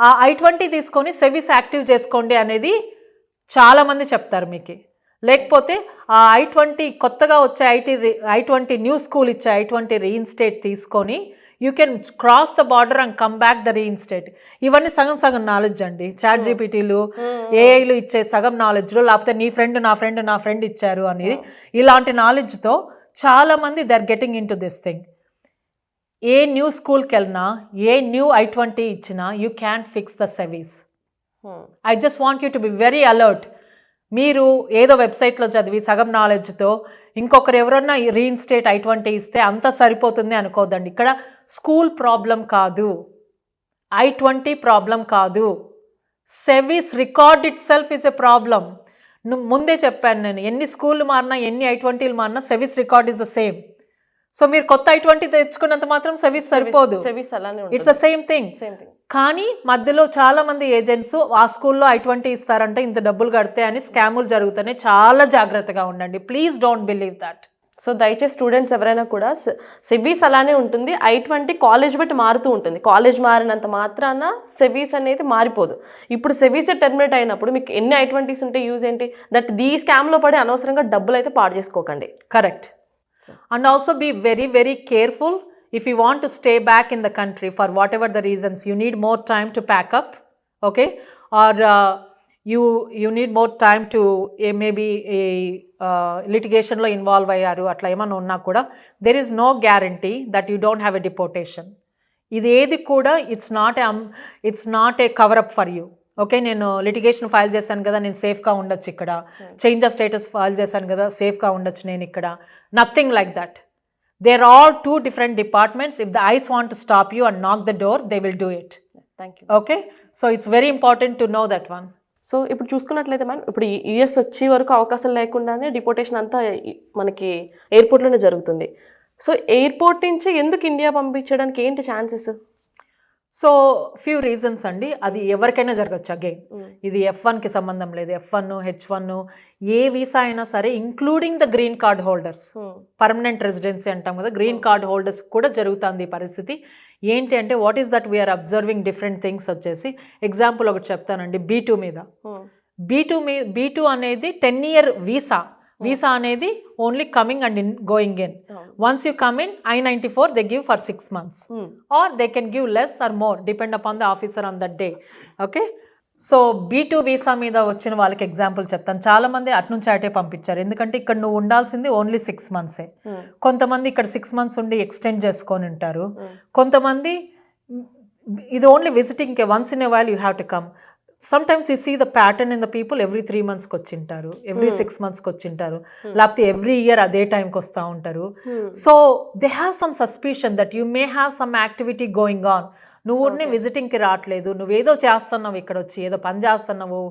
Speaker 2: ఆ I-20 తీసుకొని సర్వీస్ యాక్టివ్ చేసుకోండి అనేది చాలామంది చెప్తారు మీకు. లేకపోతే ఆ I-20 కొత్తగా వచ్చే I-20 న్యూ స్కూల్ ఇచ్చే I-20 రీఇన్స్టేట్ తీసుకొని you can cross the border and come back the reinstate. ఇవన్నీ సగం సగం నాలెడ్జ్ అండి. చాట్ జీపీటీలు, ఏఐలు ఇచ్చే సగం నాలెడ్జ్లో, లేకపోతే నీ ఫ్రెండ్ నా ఫ్రెండ్ ఇచ్చారు అని, ఇలాంటి నాలెడ్జ్తో చాలామంది they are getting into this thing. ఏ న్యూ స్కూల్కి వెళ్ళినా, ఏ న్యూ I-20 ఇచ్చినా you can fix the service. I just want you to be very alert. మీరు ఏదో వెబ్సైట్లో చదివి సగం నాలెడ్జ్తో ఇంకొకరు ఎవరన్నా రీఇన్స్టేట్ I-20 ఇస్తే అంత సరిపోతుంది అనుకోద్దండి. ఇక్కడ స్కూల్ ప్రాబ్లం కాదు, I-20 ప్రాబ్లం కాదు, service record it self is a problem. ముందే చెప్పాను నేను, ఎన్ని స్కూళ్ళు మారినా, ఎన్ని I-20లు మారినా service record is the same. So మీరు కొత్త I-20 తెచ్చుకున్నంత మాత్రం సర్వీస్ సరిపోదు. It's the same thing. కానీ మధ్యలో చాలా మంది ఏజెంట్స్ ఆ స్కూల్లో I-20 ఇస్తారంటే ఇంత డబ్బులు కడితే అని స్కాములు జరుగుతున్నాయి. చాలా జాగ్రత్తగా ఉండండి. Please don't believe that.
Speaker 1: So దయచేసి స్టూడెంట్స్ ఎవరైనా కూడా సెవీస్ అలానే ఉంటుంది. I-20 కాలేజ్ బట్టి మారుతూ ఉంటుంది. కాలేజ్ మారినంత మాత్రాన సెవీస్ అనేది మారిపోదు. ఇప్పుడు సెవీసే టెర్మినేట్ అయినప్పుడు మీకు ఎన్ని I-20s ఉంటే యూజ్ ఏంటి? దట్ ఈ స్కామ్లో పడి అనవసరంగా డబ్బులు అయితే పాడు చేసుకోకండి.
Speaker 2: Correct. And also be very very careful. if you want to stay back in the country for whatever the reasons, you need more time to pack up, okay, or you need more time to maybe a litigation lo involve ayyaru atla emana unna kuda, there is no guarantee that you don't have a deportation. ఇది ఏది కూడా it's not a cover up for you. Okay, నేను litigation file చేశాను కదా, నేను సేఫ్గా ఉండొచ్చు ఇక్కడ, చేంజ్ ఆఫ్ స్టేటస్ ఫైల్ చేశాను కదా, సేఫ్గా ఉండొచ్చు నేను ఇక్కడ, nothing like that. They are all two different departments. If the ICE want to stop you and knock the door, they will do it.
Speaker 1: Thank you.
Speaker 2: Okay, so it's very important to know that one.
Speaker 1: So ఇప్పుడు చూసుకున్నట్లయితే ma'am, ఇప్పుడు US వచ్చే వరకు అవకాశం లేకుండానే deportation అంతా మనకి ఎయిర్పోర్ట్లోనే జరుగుతుంది. సో ఎయిర్పోర్ట్ నుంచి ఎందుకు ఇండియా పంపించడానికి ఏంటి ఛాన్సెస్?
Speaker 2: సో ఫ్యూ రీజన్స్ అండి, అది ఎవరికైనా జరగచ్చు. అగైన్ ఇది F1కి సంబంధం లేదు, F1 H1 ఏ వీసా అయినా సరే, including the green card holders, permanent residency అంటాం కదా, గ్రీన్ కార్డ్ హోల్డర్స్ కూడా జరుగుతుంది ఈ పరిస్థితి. ఏంటి అంటే what is that we're observing different things వచ్చేసి, ఎగ్జాంపుల్ ఒకటి చెప్తానండి. B2 మీద, B2 అనేది 10-year వీసా అనేది only coming and going in. Once you come in I-94 they give for 6 months, or they can give less or more depend upon the officer on that day. Okay, so B2 visa మీద వచ్చిన వాళ్ళకి example చెప్తాను. చాలా మంది అటు నుంచి అటే పంపించారు, ఎందుకంటే ఇక్కడ నువ్వు ఉండాల్సింది ఓన్లీ 6 months. కొంతమంది ఇక్కడ 6 months ఉండి ఎక్స్టెండ్ చేసుకొని ఉంటారు. కొంతమంది ఇది ఓన్లీ విజిటింగ్కే, once in a while you have to come. Sometimes you see the pattern in the people, every 3 monthsకి వచ్చింటారు, ఎవ్రీ 6 monthsకి వచ్చింటారు, లేకపోతే ఎవ్రీ ఇయర్ అదే టైంకి వస్తూ ఉంటారు. So they have some suspicion that you may have some activity going on. నువ్వు విజిటింగ్కి రావట్లేదు, నువ్వేదో చేస్తున్నావు, ఇక్కడ వచ్చి ఏదో పని చేస్తున్నావు,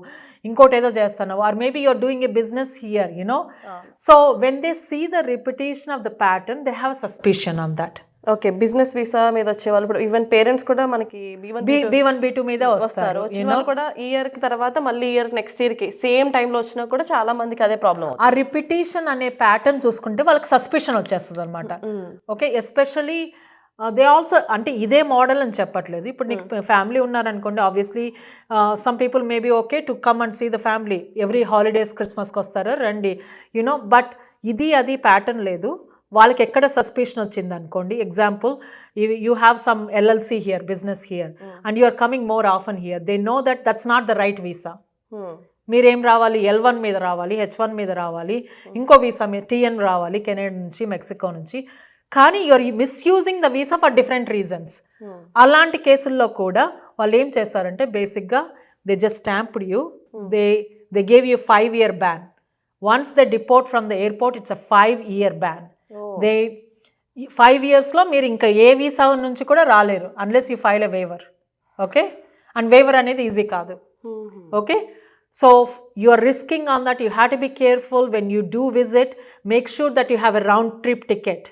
Speaker 2: ఇంకోటి ఏదో చేస్తున్నావు, or maybe you're doing a business here, you know. So when they see the repetition of the pattern, they have suspicion on that.
Speaker 1: Okay, business visa మీద వచ్చే వాళ్ళు ఇప్పుడు ఈవెన్ పేరెంట్స్ కూడా మనకి
Speaker 2: B1 B2 మీద వస్తారు.
Speaker 1: కూడా ఈ ఇయర్ కి తర్వాత మళ్ళీ నెక్స్ట్ ఇయర్ కి సేమ్ టైంలో వచ్చినా కూడా చాలా మందికి అదే ప్రాబ్లం.
Speaker 2: ఆ రిపిటేషన్ అనే ప్యాటర్న్ చూసుకుంటే వాళ్ళకి సస్పిషన్ వచ్చేస్తుంది అనమాట. ఓకే, ఎస్పెషలీ దే ఆల్సో, అంటే ఇదే మోడల్ అని చెప్పట్లేదు. ఇప్పుడు నీకు ఫ్యామిలీ ఉన్నారనుకోండి, obviously some people maybe okay to come and see the family every holidays, క్రిస్మస్కి వస్తారు, రండి, యునో. బట్ అది ప్యాటర్న్ లేదు. వాళ్ళకి ఎక్కడ సస్పిషన్ వచ్చింది అనుకోండి, example you have some LLC here, business here, and you are coming more often here, they know that that's not the right visa. మీరేం రావాలి, L1 మీద రావాలి, H1 మీద రావాలి, ఇంకో వీసా మీద TN రావాలి, కెనడా నుంచి, మెక్సికో నుంచి, కానీ you're misusing the visa for different reasons. అలాంటి కేసుల్లో కూడా వాళ్ళు ఏం చేస్తారంటే, బేసిక్గా they just stamped you, they gave you 5-year ban. Once they deport from the airport, it's a 5-year ban. The 5 yearsలో మీరు ఇంకా ఏ వీసా నుంచి కూడా రాలేరు unless you file a waiver. Okay, and waiver అనేది ఈజీ కాదు. Okay, so you are risking on that. You have to be careful when you do visit. Make sure that you have a round trip ticket.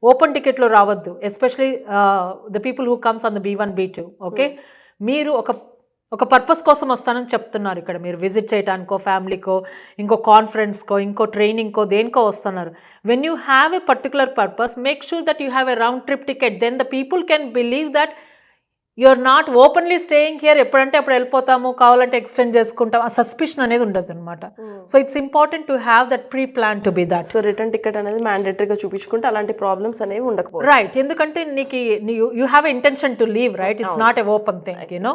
Speaker 2: Open టికెట్లో రావద్దు, especially the people who comes on the B1 B2. Okay, మీరు ఒక purpose కోసం వస్తానని చెప్తున్నారు, ఇక్కడ మీరు visit చేయడానికో, ఫ్యామిలీకో, ఇంకో కాన్ఫరెన్స్కో, ఇంకో ట్రైనింగ్కో, దేనికో వస్తున్నారు. When you have a particular purpose, make sure that you have a round trip ticket. Then the people can believe that you are not openly staying here, ఎప్పుడంటే అప్పుడు వెళ్ళిపోతాము, కావాలంటే ఎక్స్టెండ్ చేసుకుంటాం, ఆ సస్పిషన్ అనేది ఉండదు అనమాట. So it's important to have that pre plan to be that.
Speaker 1: So return ticket అనేది మ్యాండేటరీగా చూపించుకుంటే అలాంటి ప్రాబ్లమ్స్ అనేవి ఉండకపోవచ్చు.
Speaker 2: రైట్, ఎందుకంటే నీకు you have intention to leave, right? It's not a open thing, you know.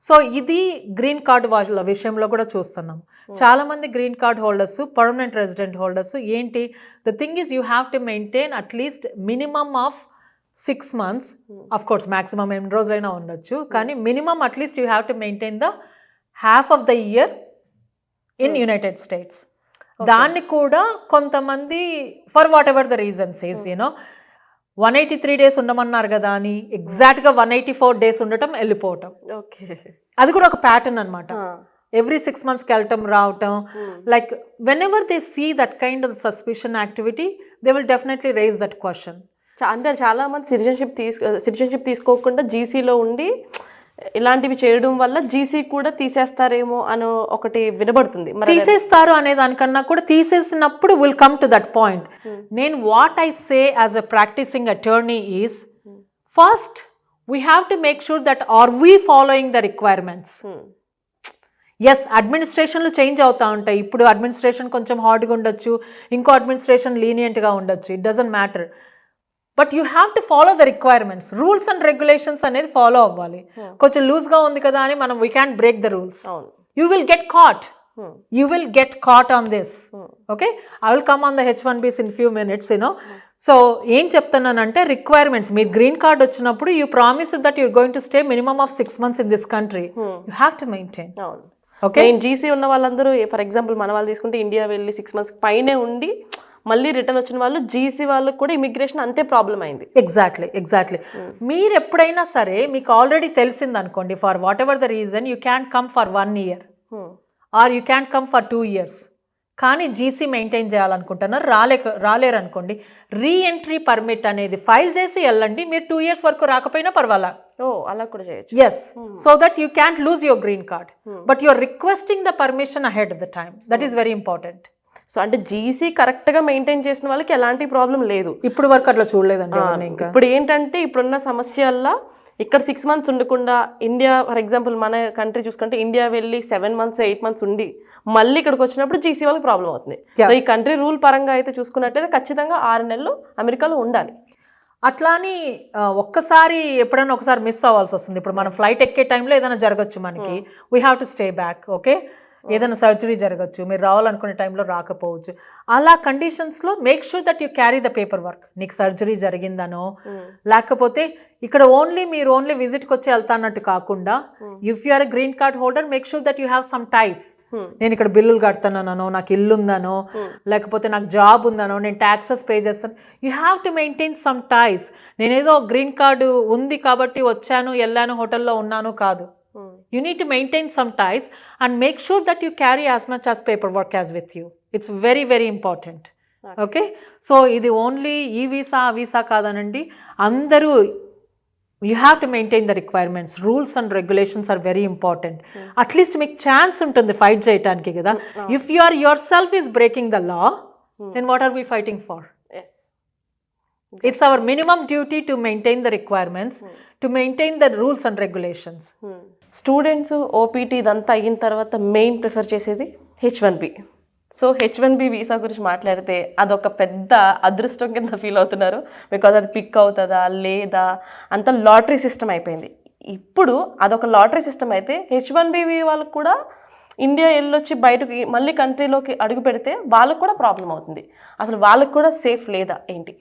Speaker 2: So ఇది గ్రీన్ కార్డ్ వాళ్ళ విషయంలో కూడా చూస్తున్నాం. చాలా మంది green card holders, permanent resident holders ఏంటి, the thing is you have to maintain at least minimum of 6 months. Of course maximum ఎన్ని రోజులైనా ఉండొచ్చు, కానీ minimum at least you have to maintain the half of the year in United States. దాన్ని కూడా కొంతమంది for whatever the reasons is, you know, 183 days ఉండమన్నారు కదా అని ఎగ్జాక్ట్గా 184 days ఉండటం, వెళ్ళిపోవటం.
Speaker 1: ఓకే,
Speaker 2: అది కూడా ఒక ప్యాటర్న్ అనమాట. ఎవ్రీ 6 monthsకి వెళ్ళటం, రావటం, like whenever they see that kind of suspicion activity, they will definitely raise that question.
Speaker 1: అంటే చాలా మంది సిటిజన్షిప్ తీసుకోకుండా జీసీలో ఉండి ఇలాంటివి చేయడం వల్ల జీసీ కూడా తీసేస్తారేమో అని ఒకటి వినబడుతుంది.
Speaker 2: తీసేస్తారు అనే దానికన్నా కూడా తీసేసినప్పుడు will come to that point. నేను what I say as a practicing attorney is, first we have to make sure that are we following the requirements. Yes, అడ్మినిస్ట్రేషన్లు చేంజ్ అవుతూ ఉంటాయి. ఇప్పుడు అడ్మినిస్ట్రేషన్ కొంచెం హార్డ్గా ఉండొచ్చు, ఇంకో అడ్మినిస్ట్రేషన్ లీనియంట్గా ఉండొచ్చు, it doesn't matter. But you have to follow the requirements. Rules and regulations అనేది ఫాలో అవ్వాలి. కొంచెం లూజ్గా ఉంది కదా అని మనం we can break the rules. You will get caught. You will get caught on this. Okay, I will come on the H1Bs in few minutes, you know. So ఏం చెప్తున్నానంటే రిక్వైర్మెంట్స్, మీరు గ్రీన్ కార్డ్ వచ్చినప్పుడు you promise that you're going to stay minimum of 6 months in this country. You have to maintain.
Speaker 1: Okay, GC ఉన్న వాళ్ళందరూ for example మన వాళ్ళు తీసుకుంటే India వెళ్ళి 6 months పైనే ఉండి మళ్ళీ రిటర్న్ వచ్చిన వాళ్ళు, జీసీ వాళ్ళకు కూడా ఇమిగ్రేషన్ అంతే ప్రాబ్లం అయింది.
Speaker 2: ఎగ్జాక్ట్లీ. మీరు ఎప్పుడైనా సరే మీకు ఆల్రెడీ తెలిసింది అనుకోండి, for whatever the reason you can come for 1 year or you can come for 2 years. కానీ జీసీ మెయింటైన్ చేయాలనుకుంటున్నారు, రాలేరు అనుకోండి, రీఎంట్రీ పర్మిట్ అనేది ఫైల్ చేసి వెళ్ళండి. మీరు 2 years వరకు రాకపోయినా పర్వాలా.
Speaker 1: అలా కూడా చేయొచ్చు.
Speaker 2: Yes, so that you can lose your green card, but you're requesting the permission ahead of the time. That is very important.
Speaker 1: So అంటే జీసీ కరెక్ట్గా మెయింటైన్ చేసిన వాళ్ళకి ఎలాంటి ప్రాబ్లం లేదు.
Speaker 2: ఇప్పుడు వరకు అట్లా చూడలేదండి. ఇంకా
Speaker 1: ఇప్పుడు ఏంటంటే ఇప్పుడున్న సమస్యల్లో ఇక్కడ 6 months ఉండకుండా ఇండియా ఫర్ ఎగ్జాంపుల్ మన కంట్రీ చూసుకుంటే ఇండియా వెళ్ళి 7 months 8 months ఉండి మళ్ళీ ఇక్కడికి వచ్చినప్పుడు జీసీ వాళ్ళకి ప్రాబ్లం అవుతుంది. సో ఈ కంట్రీ రూల్ పరంగా అయితే చూసుకున్నట్టయితే ఖచ్చితంగా 6 నెలలు అమెరికాలో ఉండాలి.
Speaker 2: అట్లా అని ఒక్కసారి ఎప్పుడైనా ఒకసారి మిస్ అవ్వాల్సి వస్తుంది. ఇప్పుడు మనం ఫ్లైట్ ఎక్కే టైంలో ఏదైనా జరగచ్చు మనకి, we have to stay back. Okay, ఏదైనా సర్జరీ జరగచ్చు, మీరు రావాలనుకునే టైంలో రాకపోవచ్చు. అలా కండిషన్స్లో make sure that you carry the paper work. నీకు సర్జరీ జరిగిందనో లేకపోతే ఇక్కడ మీరు ఓన్లీ విజిట్కి వచ్చి వెళ్తాన్నట్టు కాకుండా, if you are a green card holder make sure that you have some ties. నేను ఇక్కడ బిల్లులు కడతానో, నాకు ఇల్లు ఉందనో, లేకపోతే నాకు జాబ్ ఉందనో, నేను ట్యాక్సెస్ పే చేస్తాను. You have to maintain some ties. నేనేదో గ్రీన్ కార్డు ఉంది కాబట్టి వచ్చాను, వెళ్ళాను, హోటల్లో ఉన్నాను కాదు. You need to maintain some ties and make sure that you carry as much as paperwork as with you. It's very, very important. Okay? So, ఇది only ఈ వీసా ఆ వీసా కాదనండి, అందరూ you have to maintain the requirements. Rules and regulations are very important. At least మీకు chance ఉంటుంది fight చేయడానికి కదా. If you are yourself is breaking the law, then what are we fighting for?
Speaker 1: Yes.
Speaker 2: It's our minimum duty to maintain the requirements, to maintain the rules and regulations.
Speaker 1: Students OPT ఇదంతా అయిన తర్వాత main prefer చేసేది H1B. So H1B visa గురించి మాట్లాడితే అదొక పెద్ద అదృష్టం కింద ఫీల్ అవుతున్నారు. బికాజ్ అది పిక్ అవుతుందా లేదా అంత లాటరీ సిస్టమ్ అయిపోయింది. ఇప్పుడు అదొక లాటరీ సిస్టమ్ అయితే H1B వాళ్ళకు కూడా ఇండియా వెళ్ళొచ్చి బయటకు మళ్ళీ కంట్రీలోకి అడుగు పెడితే వాళ్ళకు కూడా ప్రాబ్లం అవుతుంది. అసలు వాళ్ళకు కూడా సేఫ్ లేదా ఏంటి?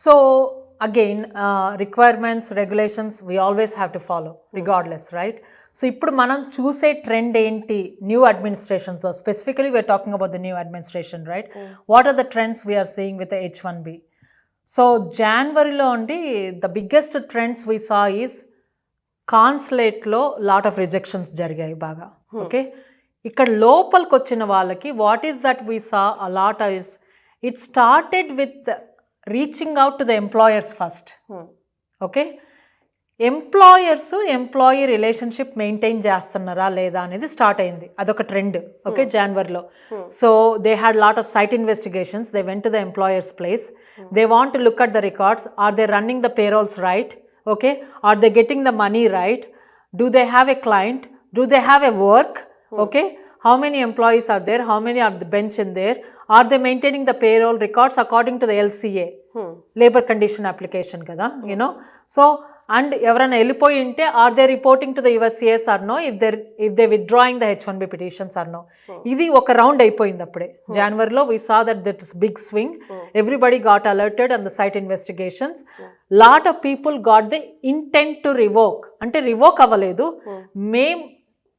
Speaker 2: So again, requirements, regulations, we always have to follow regardless, right? So ఇప్పుడు మనం చూసే ట్రెండ్ ఏంటి న్యూ అడ్మినిస్ట్రేషన్తో, specifically we're talking about the new అడ్మినిస్ట్రేషన్, right? What are the trends we're seeing with H1B? So జనవరిలో అండి the biggest trends we saw is కాన్సులేట్లో lot of rejections జరిగాయి బాగా. ఓకే, ఇక్కడ లోపలికి వచ్చిన వాళ్ళకి what is that we saw a lot is it started with reaching out to the employers first. Okay, employee relationship maintain చేస్తున్నారా లేదా అనేది స్టార్ట్ అయింది. అదొక ట్రెండ్. ఓకే, జనవరిలో. So they had lot of site investigations. They went to the employer's place. They want to look at the records. Are they running the payrolls right? Okay, are they getting the money right? Do they have a client? Do they have a work? Okay, how many employees are there? How many are the bench in there? Are they maintaining the payroll records according to the LCA? Labor condition application kada, you know. So, and ఎవరైనా వెళ్ళిపోయి ఉంటే are they reporting to the USCIS or no? If they withdrawing the H1B petitions or no? ఇది ఒక round అయిపోయింది అప్పుడే. జనవరిలో we saw that is big swing. Everybody got alerted on the site investigations. Lot of people got the intent to revoke. అంటే revoke అవ్వలేదు,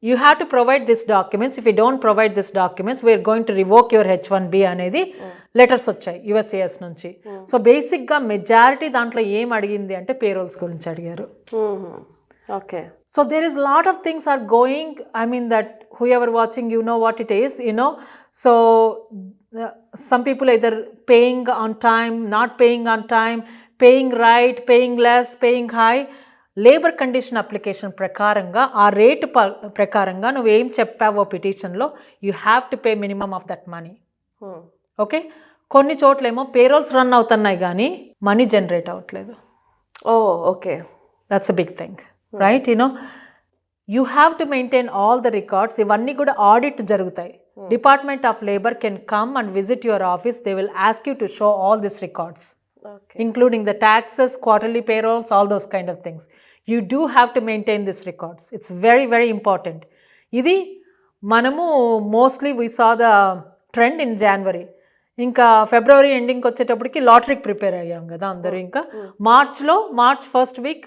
Speaker 2: you have to provide these documents. If you don't provide these documents, we are going to revoke your H1B అనేది letters వచ్చాయి USCIS నుంచి. So బేసిక్గా majority దాంట్లో ఏం అడిగింది అంటే పేరోల్స్ గురించి అడిగారు.
Speaker 1: Okay,
Speaker 2: so there is lot of things are going. I mean that whoever watching you know what it is, you know. So some people either paying on time, not paying on time, paying right, paying less, paying high. Labour condition application ప్రకారంగా ఆ rate ప్రకారంగా నువ్వేం చెప్పావో పిటిషన్లో you have to pay minimum of that money. Okay, కొన్ని చోట్లేమో payrolls run అవుతున్నాయి కానీ మనీ జనరేట్ అవ్వట్లేదు.
Speaker 1: Okay,
Speaker 2: that's a big thing, right? You know, you have to maintain all the records. ఇవన్నీ కూడా ఆడిట్ జరుగుతాయి. Department of labour can come and visit your office. They will ask you to show all this records.
Speaker 1: Okay.
Speaker 2: including the taxes, quarterly payrolls, all those kind of things. You do have to maintain these records. It's very, very important. ఇది మనము mostly we saw the trend in January. ఇంకా ఫిబ్రవరి ఎండింగ్కి వచ్చేటప్పటికి లాటరీకి prepare అయ్యాం కదా అందరూ. ఇంకా March first week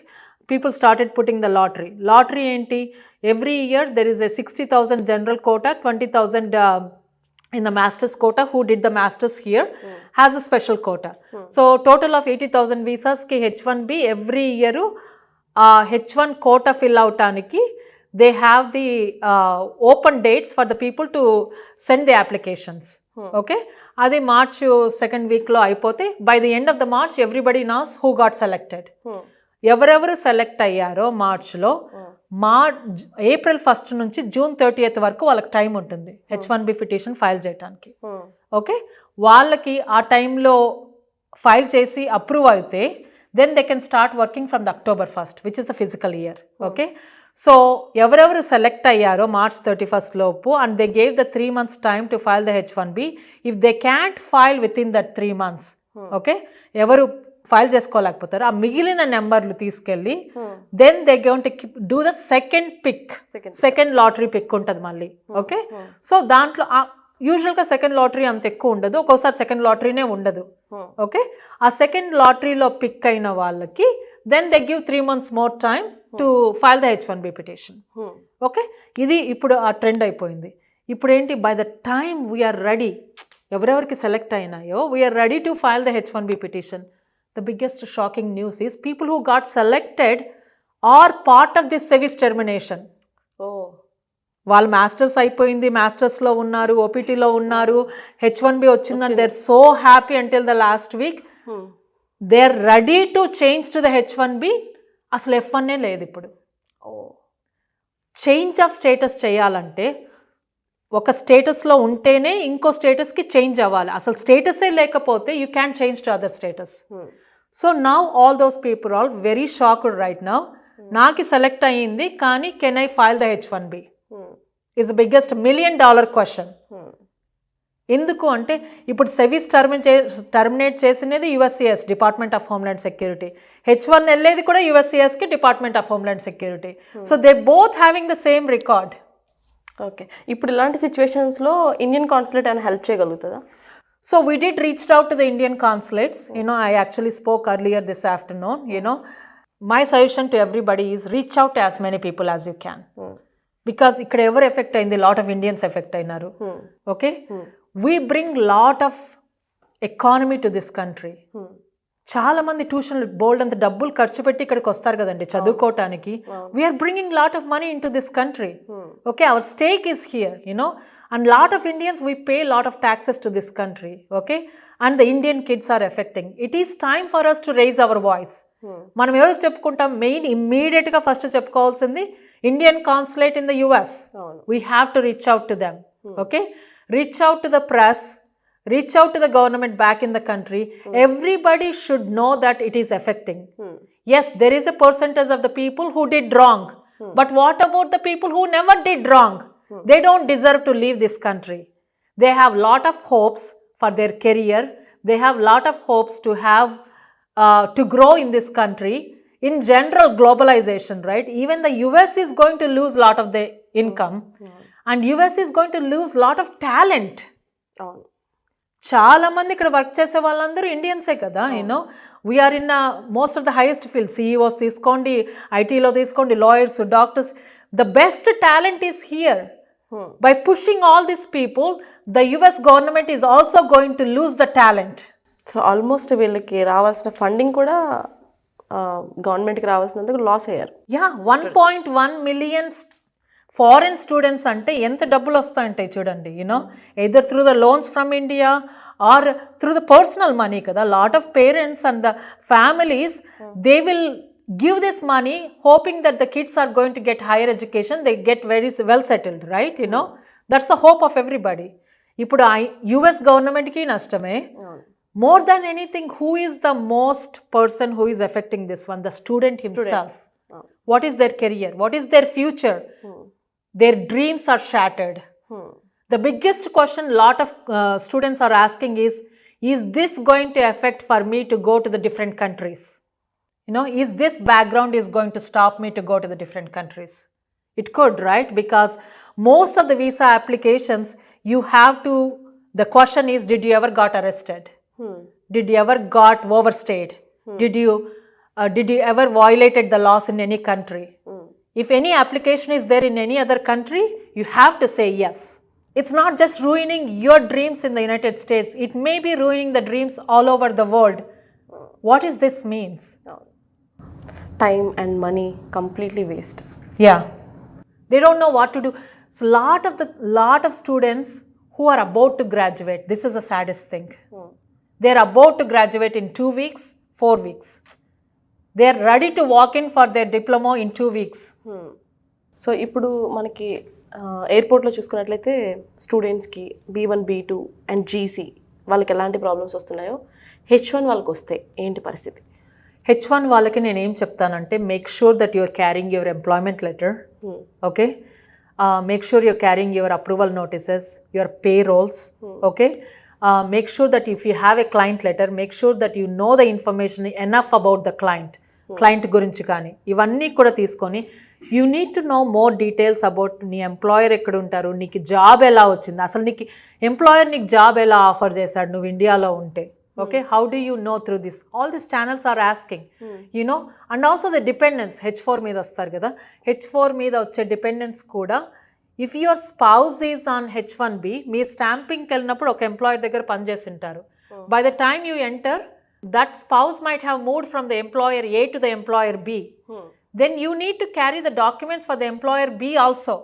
Speaker 2: people started putting the lottery ఏంటి, every year there is a 60,000 general quota, 20,000 in the master's quota. Who did the masters here has a special quota. So total of 80,000 visas ki H1B every year H1 quota fill out aniki they have the open dates for the people to send the applications. Okay, adi March second week lo ayipote by the end of the March everybody knows who got selected. ఎవరెవరు select అయ్యారో మార్చ్లో April 1 నుంచి June 30 వరకు వాళ్ళకి time ఉంటుంది H1B petition file చేయడానికి. Okay, వాళ్ళకి ఆ టైంలో ఫైల్ చేసి అప్రూవ్ అయితే then they can start working from the October 1st which is the physical year. Okay, so ఎవరెవరు సెలెక్ట్ అయ్యారో March 31st లోపు and they gave the 3 months time to file the H1B. If they can't file within that 3 months, okay, ఎవరు file చేసుకోలేకపోతారు ఆ మిగిలిన నెంబర్లు తీసుకెళ్ళి then they going to do the second lottery pick ఉంటుంది మళ్ళీ. Okay, so దాంట్లో యూజువల్గా సెకండ్ లాటరీ అంత ఎక్కువ ఉండదు, ఒక్కోసారి సెకండ్ లాటరీనే ఉండదు. ఓకే, ఆ సెకండ్ లాటరీలో పిక్ అయిన వాళ్ళకి then they give 3 months more time to file the H1B petition. Okay, ఇది ఇప్పుడు ఆ ట్రెండ్ అయిపోయింది. ఇప్పుడు ఏంటి, by the time we're ready, ఎవరెవరికి సెలెక్ట్ అయినాయో we're ready to file the H1B petition. The biggest shocking news is people who got selected are part of this SEVI's termination. వాళ్ళు masters అయిపోయింది, మాస్టర్స్లో ఉన్నారు, ఓపీటీలో ఉన్నారు, H1B వచ్చిందని they are so happy until the last week. They are ready to change to the H1B. అసలు F1 లేదు ఇప్పుడు. చేంజ్ ఆఫ్ స్టేటస్ చేయాలంటే ఒక స్టేటస్లో ఉంటేనే ఇంకో స్టేటస్కి చేంజ్ అవ్వాలి. అసలు స్టేటసే లేకపోతే you can change to other status. So now all those people all very shocked right now. నాకు సెలెక్ట్ అయ్యింది కానీ can I file the H1B is the biggest $1 million question. ఎందుకు అంటే ఇప్పుడు సెవిస్ టర్మినేట్ చేసినది USCIS, department of homeland security. H1 వెళ్ళేది కూడా USCISకి, department of homeland security. So they both having the same record.
Speaker 1: Okay, ఇప్పుడు ఇలాంటి సిచ్యువేషన్స్లో ఇండియన్ కాన్సులేట్ అని help చేయగలుగుతుందా?
Speaker 2: So we did reached out to the Indian consulates. You know, I actually spoke earlier this afternoon. You know, my suggestion to everybody is reach out to as many people as you can. Because ikkada ever effect ayindi, lot of Indians effect ayinaru. Okay, we bring lot of economy to this country. చాలా మంది ట్యూషన్లు బోల్డ్ అంత డబ్బులు ఖర్చు పెట్టి ఇక్కడికి వస్తారు కదండి చదువుకోవటానికి. We're bringing lot of money into this country. Okay, our stake is here, you know, and lot of Indians, we pay lot of taxes to this country. Okay, and the Indian kids are affecting. It is time for us to raise our voice. మనం ఎవరికి చెప్పుకుంటాం, main ఇమ్మీడియట్గా first చెప్పుకోవాల్సింది Indian consulate in the US. We have to reach out to them. Okay, reach out to the press, reach out to the government back in the country. Everybody should know that it is affecting. Yes, there is a percentage of the people who did wrong, but what about the people who never did wrong? They don't deserve to leave this country. They have lot of hopes for their career. They have lot of hopes to have to grow in this country. In general, globalization, right? Even the US is going to lose lot of the income, and US is going to lose lot of talent. చాలా మంది ఇక్కడ work చేసే వాళ్ళందరూ ఇండియన్సే కదా. You know, we're in most of the highest field. CEOs తీసుకోండి, ఐటీలో తీసుకోండి, lawyers, doctors. The best talent is here. By pushing all these people, the US government is also going to lose the talent.
Speaker 1: So almost వీళ్ళకి రావాల్సిన funding కూడా గవర్నమెంట్కి రావాల్సినందుకు loss అయ్యారు.
Speaker 2: Yeah, 1.1 million foreign students అంటే ఎంత డబ్బులు వస్తాయంటాయి చూడండి. You know, either through the loans from India or through the personal money కదా. Lot of parents and the families, they will give this money hoping that the kids are going to get higher education, they get very well settled, right? You know, that's the hope of everybody. Ippudu US government ki nashtame. More than anything, who is the most person who is affecting this one? The student himself. What is their career? What is their future? Their dreams are shattered. The biggest question lot of students are asking is, is this going to affect for me to go to the different countries? Is this background is going to stop me to go to the different countries? It could, right? Because most of the visa applications, you have to, the question is, did you ever got arrested? Did you ever got overstayed? Did you ever violated the laws in any country? If any application is there in any other country, you have to say yes. It's not just ruining your dreams in the United States. It may be ruining the dreams all over the world. What is this means?
Speaker 1: Time and money completely waste.
Speaker 2: Yeah. They don't know what to do. So lot of students who are about to graduate, this is the saddest thing. They are about to graduate in 2 weeks, 4 weeks. They are ready to walk in for their diploma in 2 weeks.
Speaker 1: So ఇప్పుడు మనకి ఎయిర్పోర్ట్లో చూసుకున్నట్లయితే స్టూడెంట్స్కి B1, B2 and GC వాళ్ళకి ఎలాంటి problems వస్తున్నాయో H1 వాళ్ళకి వస్తే ఏంటి పరిస్థితి?
Speaker 2: H1 వాళ్ళకి నేను ఏం చెప్తానంటే, make sure that you're carrying your employment letter. Okay, make sure you're carrying your approval notices, your payrolls. Okay, make sure that if you have a client letter, make sure that you know the information enough about the client గురించి కానీ ఇవన్నీ కూడా తీసుకొని you need to no more details about నీ employer ఎక్కడ ఉంటారు, నీకు job ఎలా వచ్చింది, అసలు నీకు ఎంప్లాయర్ నీకు జాబ్ ఎలా ఆఫర్ చేశాడు నువ్వు ఇండియాలో ఉంటే. Okay, how do you know through this? All this channels are asking, and also the dependence H4 మీద వస్తారు కదా, H4 మీద వచ్చే డిపెండెన్స్ కూడా, if your spouse is on H1B, మీ స్టాంపింగ్కి వెళ్ళినప్పుడు ఒక ఎంప్లాయర్ దగ్గర పనిచేసి ఉంటారు. By the time you enter, that spouse might have moved from the employer A to the employer B. Then you need to carry the documents for the employer B also.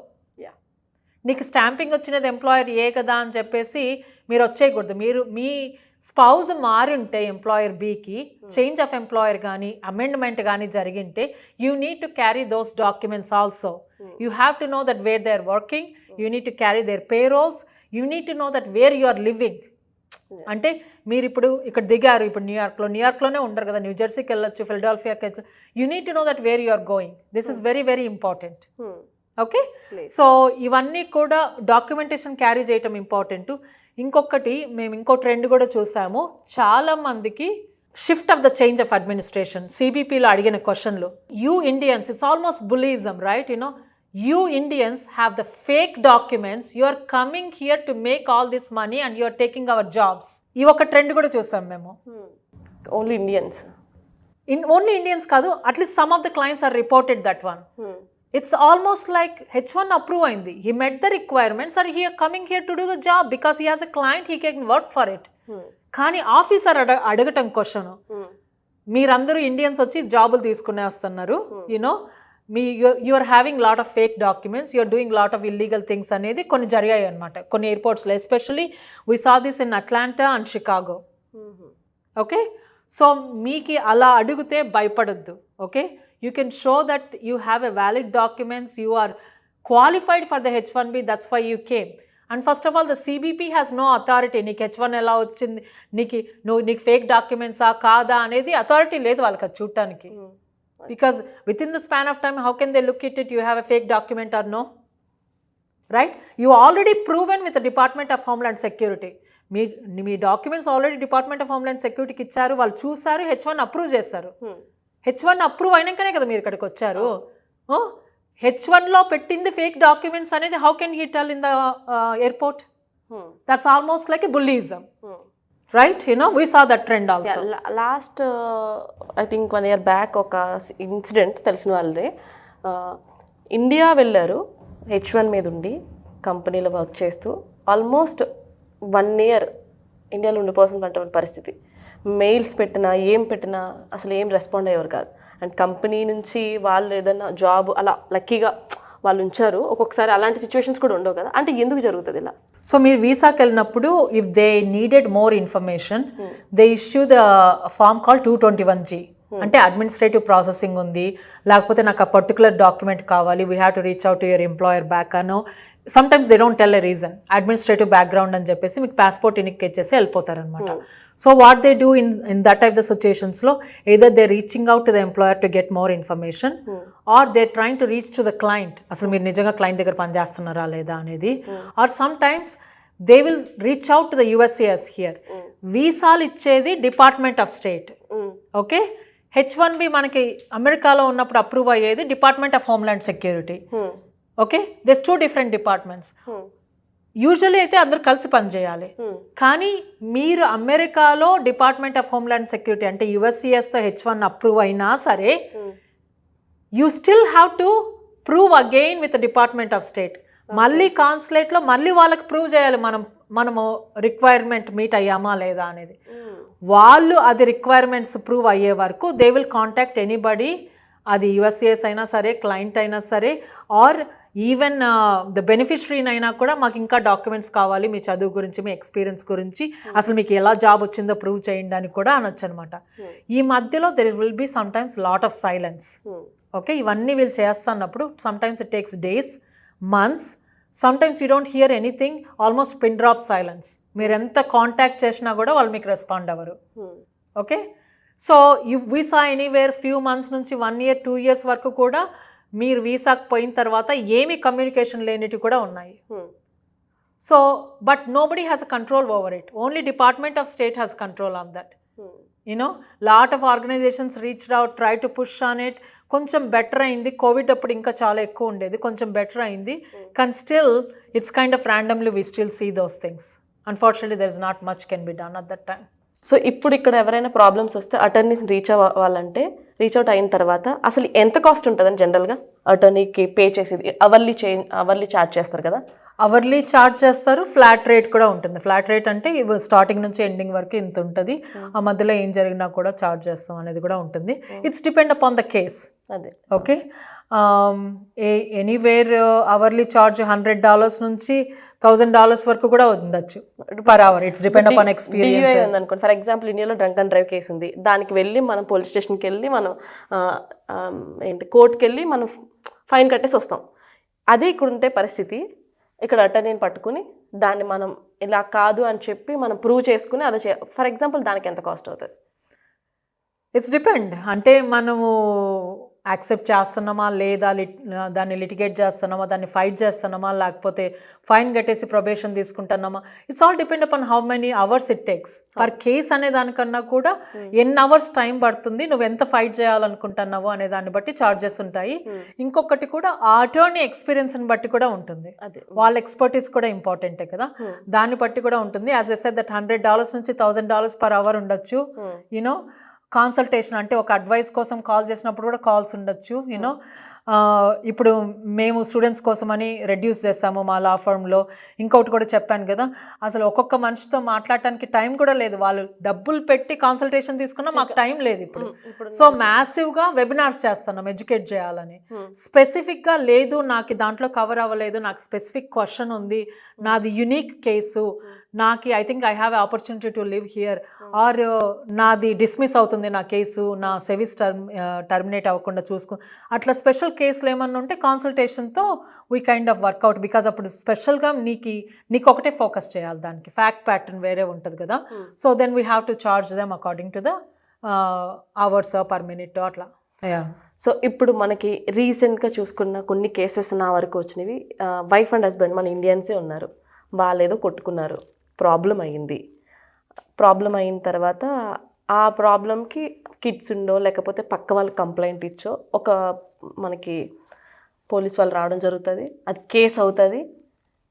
Speaker 2: నీకు stamping వచ్చినది employer A కదా అని చెప్పేసి మీరు వచ్చేయకూడదు. మీ spouse మారి ఉంటే employer Bకి change of employer కానీ అమెండ్మెంట్ కానీ జరిగింటే, you need to carry those documents also. You have to know that where they are working, you need to carry their payrolls, you need to know that where you are living. అంటే మీరు ఇప్పుడు ఇక్కడ దిగారు, ఇప్పుడు న్యూయార్క్లోనే ఉండరు కదా, న్యూజెర్సీకి వెళ్ళొచ్చు, ఫిలడెల్ఫియాకి వెళ్ళచ్చు. You need to know that where you are going. This is very very important. Okay, so ఇవన్నీ కూడా డాక్యుమెంటేషన్ క్యారీ చేయటం ఇంపార్టెంట్. ఇంకొకటి మేము ఇంకో ట్రెండ్ కూడా చూసాము, చాలా మందికి shift of the change of administration. సిబిపిలో అడిగిన క్వశ్చన్లు, you Indians, it's almost bullyism, right? You Indians have the fake documents, you are coming here to make all this money and you are taking our jobs. ఈ ఒక trend కూడా చూసాం మేము.
Speaker 1: Only Indians,
Speaker 2: only Indians కాదు, at least some of the clients are reported that one. It's almost like H1 approve అయింది, he met the requirements or he are coming here to do the job because he has a client, he can work for it. కానీ officer అడగటం question, మీరందరూ Indians వచ్చి జాబులు తీసుకునే వస్తున్నారు, you are having lot of fake documents, you are doing lot of illegal things అనేది కొన్ని జరిగాయి అనమాట కొన్ని ఎయిర్పోర్ట్స్లో. Especially we saw this in Atlanta and Chicago. Okay, so మీకు అలా అడిగితే భయపడద్దు. Okay, you can show that you have a valid documents, you are qualified for the H1B, that's why you came. And first of all, the CBP has no authority. నీకు H1 ఎలా వచ్చింది, నీకు fake డాక్యుమెంట్సా కాదా అనేది authority లేదు వాళ్ళకి అది చూడటానికి. Because within the span of time, how can they look at it, you have a fake document or no? Right? You already proven with the Department of Homeland Security. మీ documents already department of homeland సెక్యూరిటీకి ఇచ్చారు, వాళ్ళు చూసారు, H1 approve చేస్తారు. H1 approve అయినాకనే కదా మీరు ఇక్కడికి వచ్చారు. H1లో పెట్టింది ఫేక్ డాక్యుమెంట్స్ అనేది how can he tell in the airport? That's almost like a bullyism. Right? We saw that trend also.
Speaker 1: Last I think 1 year back ఒక ఇన్సిడెంట్ తెలిసిన వాళ్ళదే. ఇండియా వెళ్ళారు, H1 మీద ఉండి కంపెనీలో వర్క్ చేస్తూ ఆల్మోస్ట్ 1 year ఇండియాలో ఉండిపోవాల్సిన పరిస్థితి. మెయిల్స్ పెట్టినా ఏం పెట్టినా అసలు ఏం రెస్పాండ్ అయ్యేవారు కాదు. అండ్ కంపెనీ నుంచి వాళ్ళు ఏదైనా జాబ్ అలా లక్కీగా వాళ్ళు ఉంచారు. ఒక్కొక్కసారి అలాంటి సిచ్యువేషన్స్ కూడా ఉండవు కదా, అంటే ఎందుకు జరుగుతుంది ఇలా?
Speaker 2: సో మీరు వీసాకి వెళ్ళినప్పుడు if they needed more information, they issue the form call 221G. అంటే అడ్మినిస్ట్రేటివ్ ప్రాసెసింగ్ ఉంది, లేకపోతే నాకు ఆ పర్టికులర్ డాక్యుమెంట్ కావాలి, we have to reach out to your employer back అనో, sometimes they don't tell a reason, administrative background అని చెప్పేసి మీకు పాస్పోర్ట్ ఇచ్చేసి వెళ్ళిపోతారనమాట. So what they do in that type the సిచ్యుయేషన్స్లో, either they reaching out to the employer to get more information, are they trying to reach to the client, అసలు మీరు నిజంగా client దగ్గర పనిచేస్తున్నారా లేదా అనేది. Or sometimes they will reach out to the USCIS here. వీసాలు ఇచ్చేది department of state. Okay, H1B మనకి అమెరికాలో ఉన్నప్పుడు అప్రూవ్ అయ్యేది department of homeland security. Okay, this 2 different departments. Usually అయితే అందరూ కలిసి పనిచేయాలి. కానీ మీరు అమెరికాలో డిపార్ట్మెంట్ ఆఫ్ హోమ్లాండ్ సెక్యూరిటీ అంటే USCISతో H1 అప్రూవ్ అయినా సరే you still have to prove again with department of state. మళ్ళీ కాన్సులేట్లో మళ్ళీ వాళ్ళకి ప్రూవ్ చేయాలి మనము రిక్వైర్మెంట్ మీట్ అయ్యామా లేదా అనేది. వాళ్ళు అది రిక్వైర్మెంట్స్ ప్రూవ్ అయ్యే వరకు దే విల్ కాంటాక్ట్ ఎనీబడి, అది USCIS అయినా సరే, క్లయింట్ అయినా సరే, ఆర్ ఈవెన్ ద బెనిఫిషరీని అయినా కూడా మాకు ఇంకా డాక్యుమెంట్స్ కావాలి, మీ చదువు గురించి, మీ ఎక్స్పీరియన్స్ గురించి, అసలు మీకు ఎలా జాబ్ వచ్చిందో ప్రూవ్ చేయండి అని కూడా అనొచ్చు అనమాట. ఈ మధ్యలో there will be sometimes lot of silence. Okay, ఇవన్నీ వీళ్ళు చేస్తున్నప్పుడు sometimes it takes days, months, sometimes you don't hear anything, almost pin drop silence. మీరు ఎంత కాంటాక్ట్ చేసినా కూడా వాళ్ళు మీకు రెస్పాండ్ అవ్వరు. Okay, so visa anywhere few months నుంచి 1 year 2 years వరకు కూడా మీరు వీసాకు పోయిన తర్వాత ఏమీ కమ్యూనికేషన్ లేనివి కూడా ఉన్నాయి. So but nobody has a control over it, only department of state has control on that. Lot of organizations reached out, try to push on it. కొంచెం బెటర్ అయింది, కోవిడ్ అప్పుడు ఇంకా చాలా ఎక్కువ ఉండేది, కొంచెం బెటర్ అయింది. కానీ still it's kind of randomly we still see those things. Unfortunately there is not much can be done at that time.
Speaker 1: So ఇప్పుడు ఇక్కడ ఎవరైనా ప్రాబ్లమ్స్ వస్తే అటర్నీస్ రీచ్ అవ్వాలంటే, రీచ్ అవుట్ అయిన తర్వాత అసలు ఎంత కాస్ట్ ఉంటుందని జనరల్గా అటర్నీకి పే చేసేది? అవర్లీ ఛార్జ్ చేస్తారు కదా?
Speaker 2: అవర్లీ ఛార్జ్ చేస్తారు, ఫ్లాట్ రేట్ కూడా ఉంటుంది. ఫ్లాట్ రేట్ అంటే స్టార్టింగ్ నుంచి ఎండింగ్ వరకు ఇంత ఉంటుంది, ఆ మధ్యలో ఏం జరిగినా కూడా ఛార్జ్ చేస్తాం అనేది కూడా ఉంటుంది. It's depend upon the case.
Speaker 1: అదే,
Speaker 2: ఓకే, ఎనీవేర్ అవర్లీ ఛార్జ్ $100 నుంచి $1000 వరకు కూడా ఉండొచ్చు per hour. It's depend upon experience.
Speaker 1: అనుకోండి, ఫర్ ఎగ్జాంపుల్ ఇండియాలో డ్రంక్ అండ్ డ్రైవ్ కేసు ఉంది, దానికి వెళ్ళి మనం పోలీస్ స్టేషన్కి వెళ్ళి మనం కోర్టుకి వెళ్ళి మనం ఫైన్ కట్టేసి వస్తాం. అదే ఇక్కడ ఉంటే పరిస్థితి, ఇక్కడ అటర్నీని పట్టుకుని దాన్ని మనం ఇలా కాదు అని చెప్పి మనం ప్రూవ్ చేసుకుని అది ఫర్ ఎగ్జాంపుల్ దానికి ఎంత కాస్ట్ అవుతుంది?
Speaker 2: ఇట్స్ డిపెండ్, అంటే మనము యాక్సెప్ట్ చేస్తున్నామా లేదా, దాన్ని లిటిగేట్ చేస్తున్నామా, దాన్ని ఫైట్ చేస్తున్నామా, లేకపోతే ఫైన్ కట్టేసి ప్రొబేషన్ తీసుకుంటున్నామా. It's all depend upon how many hours it takes per case అనే దానికన్నా కూడా ఎన్ని అవర్స్ టైం పడుతుంది, నువ్వు ఎంత ఫైట్ చేయాలనుకుంటున్నావు అనే దాన్ని బట్టి ఛార్జెస్ ఉంటాయి. ఇంకొకటి కూడా ఆ అటర్నీ ఎక్స్పీరియన్స్ని బట్టి కూడా ఉంటుంది, వాళ్ళ ఎక్స్పర్టీస్ కూడా ఇంపార్టెంటే కదా, దాన్ని బట్టి కూడా ఉంటుంది. యాజ్ ఐ సెడ్ దట్ $100 నుంచి $1000 పర్ అవర్ ఉండొచ్చు. యూనో, కాన్సల్టేషన్ అంటే ఒక అడ్వైస్ కోసం కాల్ చేసినప్పుడు కూడా కాల్స్ ఉండొచ్చు. యూనో, ఇప్పుడు మేము స్టూడెంట్స్ కోసమని రెడ్యూస్ చేస్తాము మా లా ఫర్మ్లో. ఇంకొకటి కూడా చెప్పాను కదా, అసలు ఒక్కొక్క మనిషితో మాట్లాడటానికి టైం కూడా లేదు. వాళ్ళు డబ్బులు పెట్టి కాన్సల్టేషన్ తీసుకున్నా మాకు టైం లేదు ఇప్పుడు. సో మ్యాసివ్గా వెబినార్స్ చేస్తున్నాం ఎడ్యుకేట్ చేయాలని. స్పెసిఫిక్గా లేదు నాకు దాంట్లో కవర్ అవ్వలేదు, నాకు స్పెసిఫిక్ క్వశ్చన్ ఉంది, నాది యునిక్ కేసు, నాకు I think I have opportunity to live here, or నాది డిస్మిస్ అవుతుంది నా కేసు, నా సెవిస్ టర్మినేట్ అవ్వకుండా చూసుకో, అట్లా స్పెషల్ కేసులు ఏమన్నా ఉంటే కాన్సల్టేషన్తో we kind of work out. Because అప్పుడు స్పెషల్గా నీకు ఒకటే ఫోకస్ చేయాలి, దానికి ఫ్యాక్ట్ ప్యాటర్న్ వేరే ఉంటుంది కదా. So then we have to charge them according to the hours per minute అట్లా.
Speaker 1: సో ఇప్పుడు మనకి రీసెంట్గా చూసుకున్న కొన్ని కేసెస్ నా వరకు వచ్చినవి, వైఫ్ అండ్ హస్బెండ్ మన ఇండియన్సే ఉన్నారు, వాళ్ళేదో కొట్టుకున్నారు, ప్రాబ్లం అయిన తర్వాత ఆ ప్రాబ్లంకి కిడ్స్ ఉండో లేకపోతే పక్క వాళ్ళకి కంప్లైంట్ ఇచ్చో ఒక మనకి పోలీస్ వాళ్ళు రావడం జరుగుతుంది, అది కేసు అవుతుంది,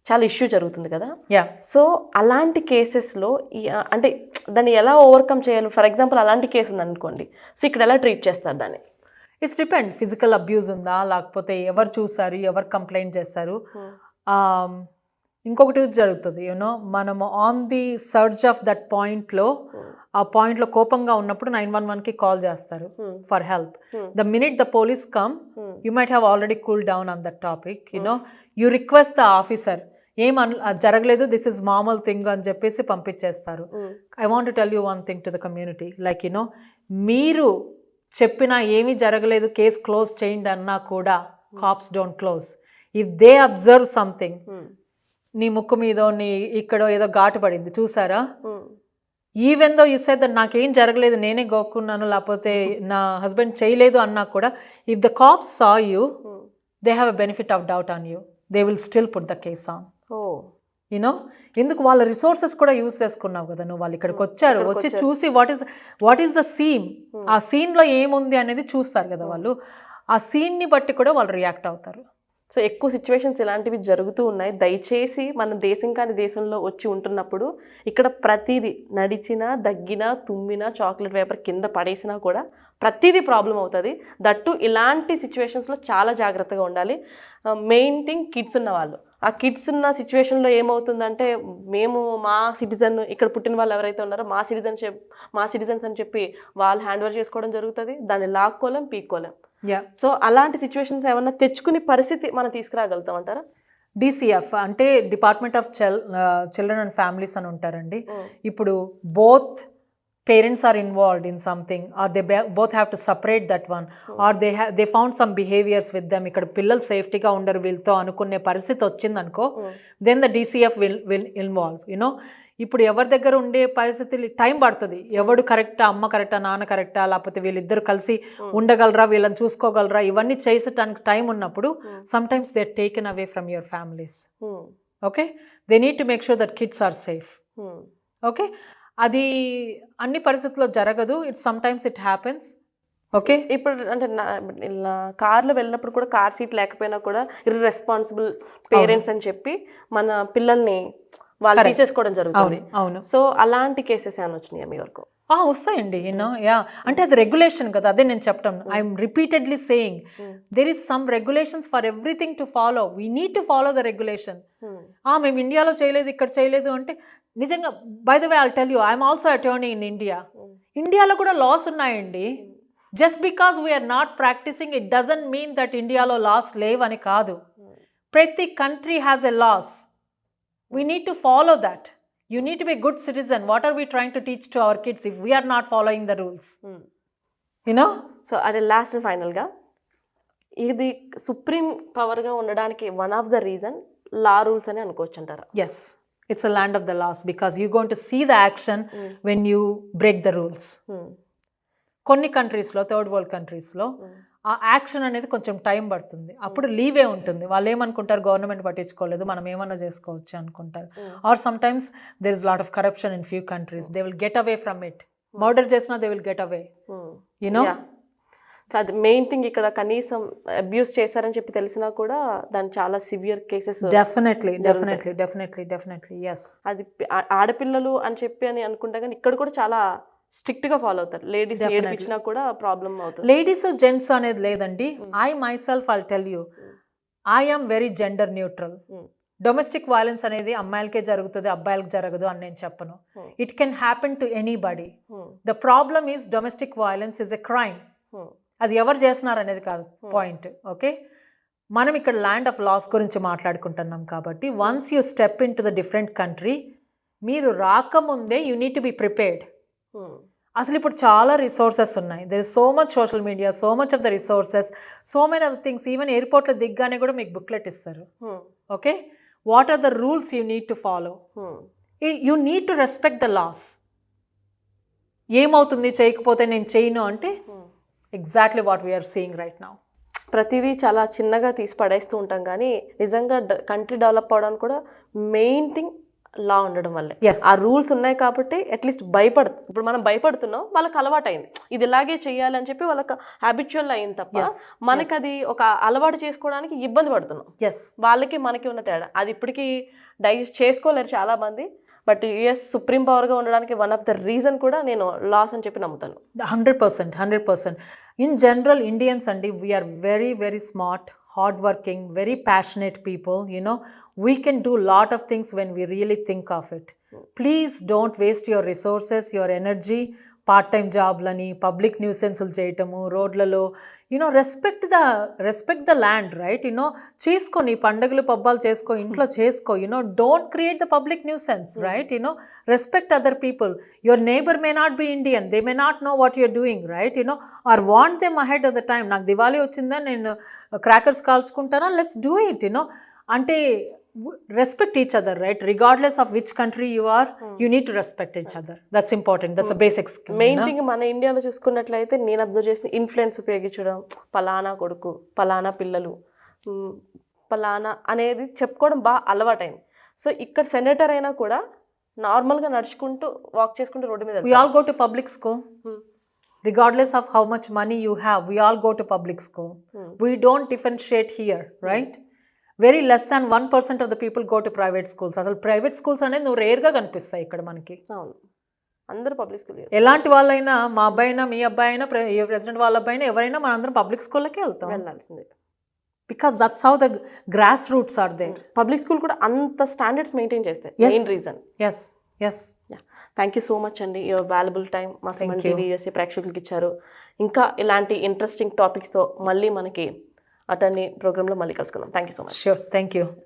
Speaker 1: చాలా ఇష్యూ జరుగుతుంది కదా. సో అలాంటి కేసెస్లో అంటే దాన్ని ఎలా ఓవర్కమ్ చేయాలి? ఫర్ ఎగ్జాంపుల్ అలాంటి కేసు ఉందనుకోండి, సో ఇక్కడ ఎలా ట్రీట్ చేస్తారు దాన్ని?
Speaker 2: ఇట్స్ డిపెండ్, ఫిజికల్ అబ్యూస్ ఉందా, లేకపోతే ఎవరు చూసారు, ఎవరు కంప్లైంట్ చేస్తారు. ఇంకొకటి జరుగుతుంది, యూనో, మనము on the search of that పాయింట్లో, ఆ పాయింట్లో కోపంగా ఉన్నప్పుడు 911కి కాల్ చేస్తారు for help. The minute the police come, you might have already cool down on that topic. You know, you request the officer, జరగలేదు, దిస్ ఇస్ మామూలు థింగ్ అని చెప్పేసి పంపించేస్తారు. I want to tell you one thing to the community, like you know, మీరు చెప్పినా ఏమీ జరగలేదు, case close చేయండి అన్నా కూడా caps don't close. If they observe something, నీ ముక్కు మీద ఇక్కడ ఏదో ఘాటు పడింది చూసారా, even though you said that నాకేం జరగలేదు, నేనే గోక్కున్నాను, లేకపోతే నా హస్బెండ్ చేయలేదు అన్నా కూడా, if the cops saw you, they have a benefit of doubt on you, they will still put the case on. You know ఎందుకు వాళ్ళ రిసోర్సెస్ కూడా యూస్ చేసుకున్నావు కదా నువ్వు. వాళ్ళు ఇక్కడికి వచ్చారు, వచ్చి చూసి వాట్ ఈస్ ద సీన్, ఆ సీన్లో ఏముంది అనేది చూస్తారు కదా వాళ్ళు. ఆ సీన్ని బట్టి కూడా వాళ్ళు రియాక్ట్ అవుతారు.
Speaker 1: సో ఎక్కువ సిచ్యువేషన్స్ ఇలాంటివి జరుగుతూ ఉన్నాయి. దయచేసి మన దేశం కాని దేశంలో వచ్చి ఉంటున్నప్పుడు ఇక్కడ ప్రతిదీ నడిచినా, దగ్గినా, తుమ్మినా, చాక్లెట్ పేపర్ కింద పడేసినా కూడా ప్రతిదీ ప్రాబ్లం అవుతుంది. దట్టు ఇలాంటి సిచ్యువేషన్స్లో చాలా జాగ్రత్తగా ఉండాలి. మెయిన్ థింగ్ కిడ్స్ ఉన్న వాళ్ళు. ఆ కిడ్స్ ఉన్న సిచ్యువేషన్లో ఏమవుతుందంటే, మేము మా సిటిజన్, ఇక్కడ పుట్టిన వాళ్ళు ఎవరైతే ఉన్నారో మా సిటిజన్స్ అని చెప్పి వాళ్ళు హ్యాండ్ ఓవర్ చేసుకోవడం జరుగుతుంది. దాన్ని లాక్కోలేం, పీక్కోలేం. సో అలాంటి సిచ్యువేషన్స్ ఏమన్నా తెచ్చుకునే పరిస్థితి మనం తీసుకురాగలుగుతాం అంటారా?
Speaker 2: DCF అంటే department of children and families అని ఉంటారండి. ఇప్పుడు both parents are involved in something, or they both have to separate that one, or they found some behaviors with them, ఇక్కడ పిల్లలు సేఫ్టీగా ఉండరు వీళ్ళతో అనుకునే పరిస్థితి వచ్చిందనుకో, then the DCF will involve, ఇప్పుడు ఎవరి దగ్గర ఉండే పరిస్థితులు టైం పడుతుంది. ఎవడు కరెక్టా, అమ్మ కరెక్టా, నాన్న కరెక్టా, లేకపోతే వీళ్ళిద్దరు కలిసి ఉండగలరా, వీళ్ళని చూసుకోగలరా, ఇవన్నీ చేసేటానికి టైం ఉన్నప్పుడు sometimes they are taken away from your families. Okay, they need to make sure that kids are safe. Okay, అది అన్ని పరిస్థితుల్లో జరగదు. Sometimes it happens. ఓకే,
Speaker 1: ఇప్పుడు అంటే కార్లో వెళ్ళినప్పుడు కూడా కార్ సీట్ లేకపోయినా కూడా ఇర్రెస్పాన్సిబుల్ పేరెంట్స్ అని చెప్పి మన పిల్లల్ని వాళ్ళు తీసేసుకోవడం జరుగుతుంది.
Speaker 2: అవును.
Speaker 1: సో అలాంటి కేసెస్ ఏమైనా వచ్చినాయా మీ వరకు?
Speaker 2: వస్తాయండి. అంటే అది రెగ్యులేషన్ కదా, అదే నేను చెప్పటం. I'm repeatedly saying there is some regulations for everything to follow. We need to follow the regulation. మేము ఇండియాలో చేయలేదు, ఇక్కడ చేయలేదు అంటే నిజంగా, by the way I'll tell you, I'm also attorney in India. ఇండియాలో కూడా లాస్ ఉన్నాయండి. Just because we're not practicing it doesn't mean that ఇండియాలో లాస్ లేవని కాదు. ప్రతి country has a laws. We need to follow that. You need to be a good citizen. What are we trying to teach to our kids if we are not following the rules?
Speaker 1: So at last and final ga, ఇది supreme పవర్గా ఉండడానికి one of the reason law rules అని అనుకోవచ్చు అంటారా?
Speaker 2: Yes, it's a land of the laws because you're going to see the action when you break the rules. కొన్ని కంట్రీస్లో, third world కంట్రీస్లో ఆ action అనేది కొంచెం టైం పడుతుంది. అప్పుడు లీవే ఉంటుంది. వాళ్ళు ఏమనుకుంటారు, గవర్నమెంట్ పట్టించుకోలేదు, మనం ఏమన్నా చేసుకోవచ్చు అనుకుంటారు. Or sometimes there is lot of corruption in few countries. They will get away from it. Murder చేసినా they will get away.
Speaker 1: So అది మెయిన్ థింగ్. ఇక్కడ కనీసం అబ్యూస్ చేశారని చెప్పి తెలిసినా కూడా దాని చాలా సివియర్ కేసెస్.
Speaker 2: డెఫినెట్లీ. ఎస్,
Speaker 1: అది ఆడపిల్లలు అని చెప్పి అని అనుకుంటా, కానీ ఇక్కడ కూడా చాలా స్ట్రిక్ట్ గా ఫాలో అవుతారు. లేడీస్ ఏడిపించినా కూడా ప్రాబ్లం అవుతుంది.
Speaker 2: లేడీస్ జెంట్స్ అనేది లేదండి. I myself I'll tell you, I am very gender neutral. Domestic violence అనేది అమ్మాయిలకే జరుగుతుంది, అబ్బాయిలకు జరగదు అని నేను చెప్పను. It can happen to anybody. The problem is domestic violence is a crime. అది ఎవరు చేస్తున్నారు అనేది కాదు పాయింట్. ఓకే, మనం ఇక్కడ ల్యాండ్ ఆఫ్ లాస్ గురించి మాట్లాడుకుంటున్నాం కాబట్టి once you step into the different country, మీరు రాకముందే you need to be prepared. అసలు ఇప్పుడు చాలా రిసోర్సెస్ ఉన్నాయి. There is so much social media, so much of the resources, so many of things. Even ఎయిర్పోర్ట్లో దిగ్గానే కూడా మీకు బుక్లెట్ ఇస్తారు. Okay, what are the rules you need to follow? You need to respect the laws. ఏమవుతుంది చేయకపోతే నేను చేయను అంటే exactly what we're seeing right now.
Speaker 1: ప్రతిదీ చాలా చిన్నగా తీసి పడేస్తూ ఉంటాం, కానీ నిజంగా కంట్రీ డెవలప్ అవడానికి కూడా మెయిన్ థింగ్ లా ఉండడం వల్లే. ఆ రూల్స్ ఉన్నాయి కాబట్టి అట్లీస్ట్ ఇప్పుడు మనం భయపడుతున్నాం, వాళ్ళకి అలవాటు అయింది, ఇది ఇలాగే చెయ్యాలని చెప్పి వాళ్ళకి హ్యాబిచువల్ అయింది తప్ప మనకి అది ఒక అలవాటు చేసుకోవడానికి ఇబ్బంది పడుతున్నాం. వాళ్ళకి మనకి ఉన్న తేడా అది ఇప్పటికీ డైజెస్ట్ చేసుకోలేరు చాలా మంది. బట్ యుఎస్ సుప్రీం పవర్గా ఉండడానికి వన్ ఆఫ్ ద రీజన్ కూడా నేను లాస్ అని చెప్పి నమ్ముతాను.
Speaker 2: 100%. ఇన్ జనరల్ ఇండియన్స్ అండి, we're very very smart, hard working, very passionate people. We can do lot of things when we really think of it. Please don't waste your resources, your energy, part-time jobలని, public nuisanceలు చేయటము రోడ్లలో. Respect the land, right? చేసుకో, నీ పండుగలు పబ్బాలు చేసుకో, ఇంట్లో చేసుకో. Don't create the public nuisance, right? Respect other people. Your neighbour may not be Indian, they may not know what you're doing, right? Or want them ahead of the time. నాకు దివాళీ వచ్చిందా, నేను క్రాకర్స్ కాల్చుకుంటానా, let's do it. అంటే respect each other, right? Regardless of which country you are, you need to respect each other. That's important. That's a basic skill.
Speaker 1: Main thing మన ఇండియాలో చూసుకున్నట్లయితే నేను observe చేసిన ఇన్ఫ్లుయెన్స్ ఉపయోగించడం, పలానా కొడుకు, పలానా పిల్లలు, పలానా అనేది చెప్పుకోవడం బాగా అలవాటైంది. సో ఇక్కడ సెనేటర్ అయినా కూడా నార్మల్గా నడుచుకుంటూ వాక్ చేసుకుంటూ రోడ్డు మీద
Speaker 2: We all go to public school. Regardless of how much money you have, we all go to public school. We don't differentiate here, right? Very less than 1% of the people go to private schools. అసలు private schools అనేది నువ్వు రేర్గా కనిపిస్తాయి ఇక్కడ మనకి.
Speaker 1: అవును, అందరూ public school
Speaker 2: ఎలాంటి వాళ్ళైనా, మా అబ్బాయి అయినా మీ అబ్బాయి అయినా ప్రెసిడెంట్ వాళ్ళ అబ్బాయి అయినా ఎవరైనా మనందరం పబ్లిక్ స్కూల్కే వెళ్తాం.
Speaker 1: వెళ్ళాల్సిందే.
Speaker 2: Because that's how the grass roots are they.
Speaker 1: Public school కూడా అంత స్టాండర్డ్స్ మెయింటైన్ చేస్తాయి. Main reason.
Speaker 2: Yes yes.
Speaker 1: Thank you so much అండి. యువర్ వాల్యుబుల్ టైం మా సుమన్ టీవీ యూఎస్ఏ ప్రేక్షకులకి ఇచ్చారు. ఇంకా ఇలాంటి ఇంట్రెస్టింగ్ టాపిక్స్తో మళ్ళీ మనకి అటర్నీ ప్రోగ్రాంలో మళ్ళీ కలుసుకుందాం. Thank you so much.
Speaker 2: Sure, thank you.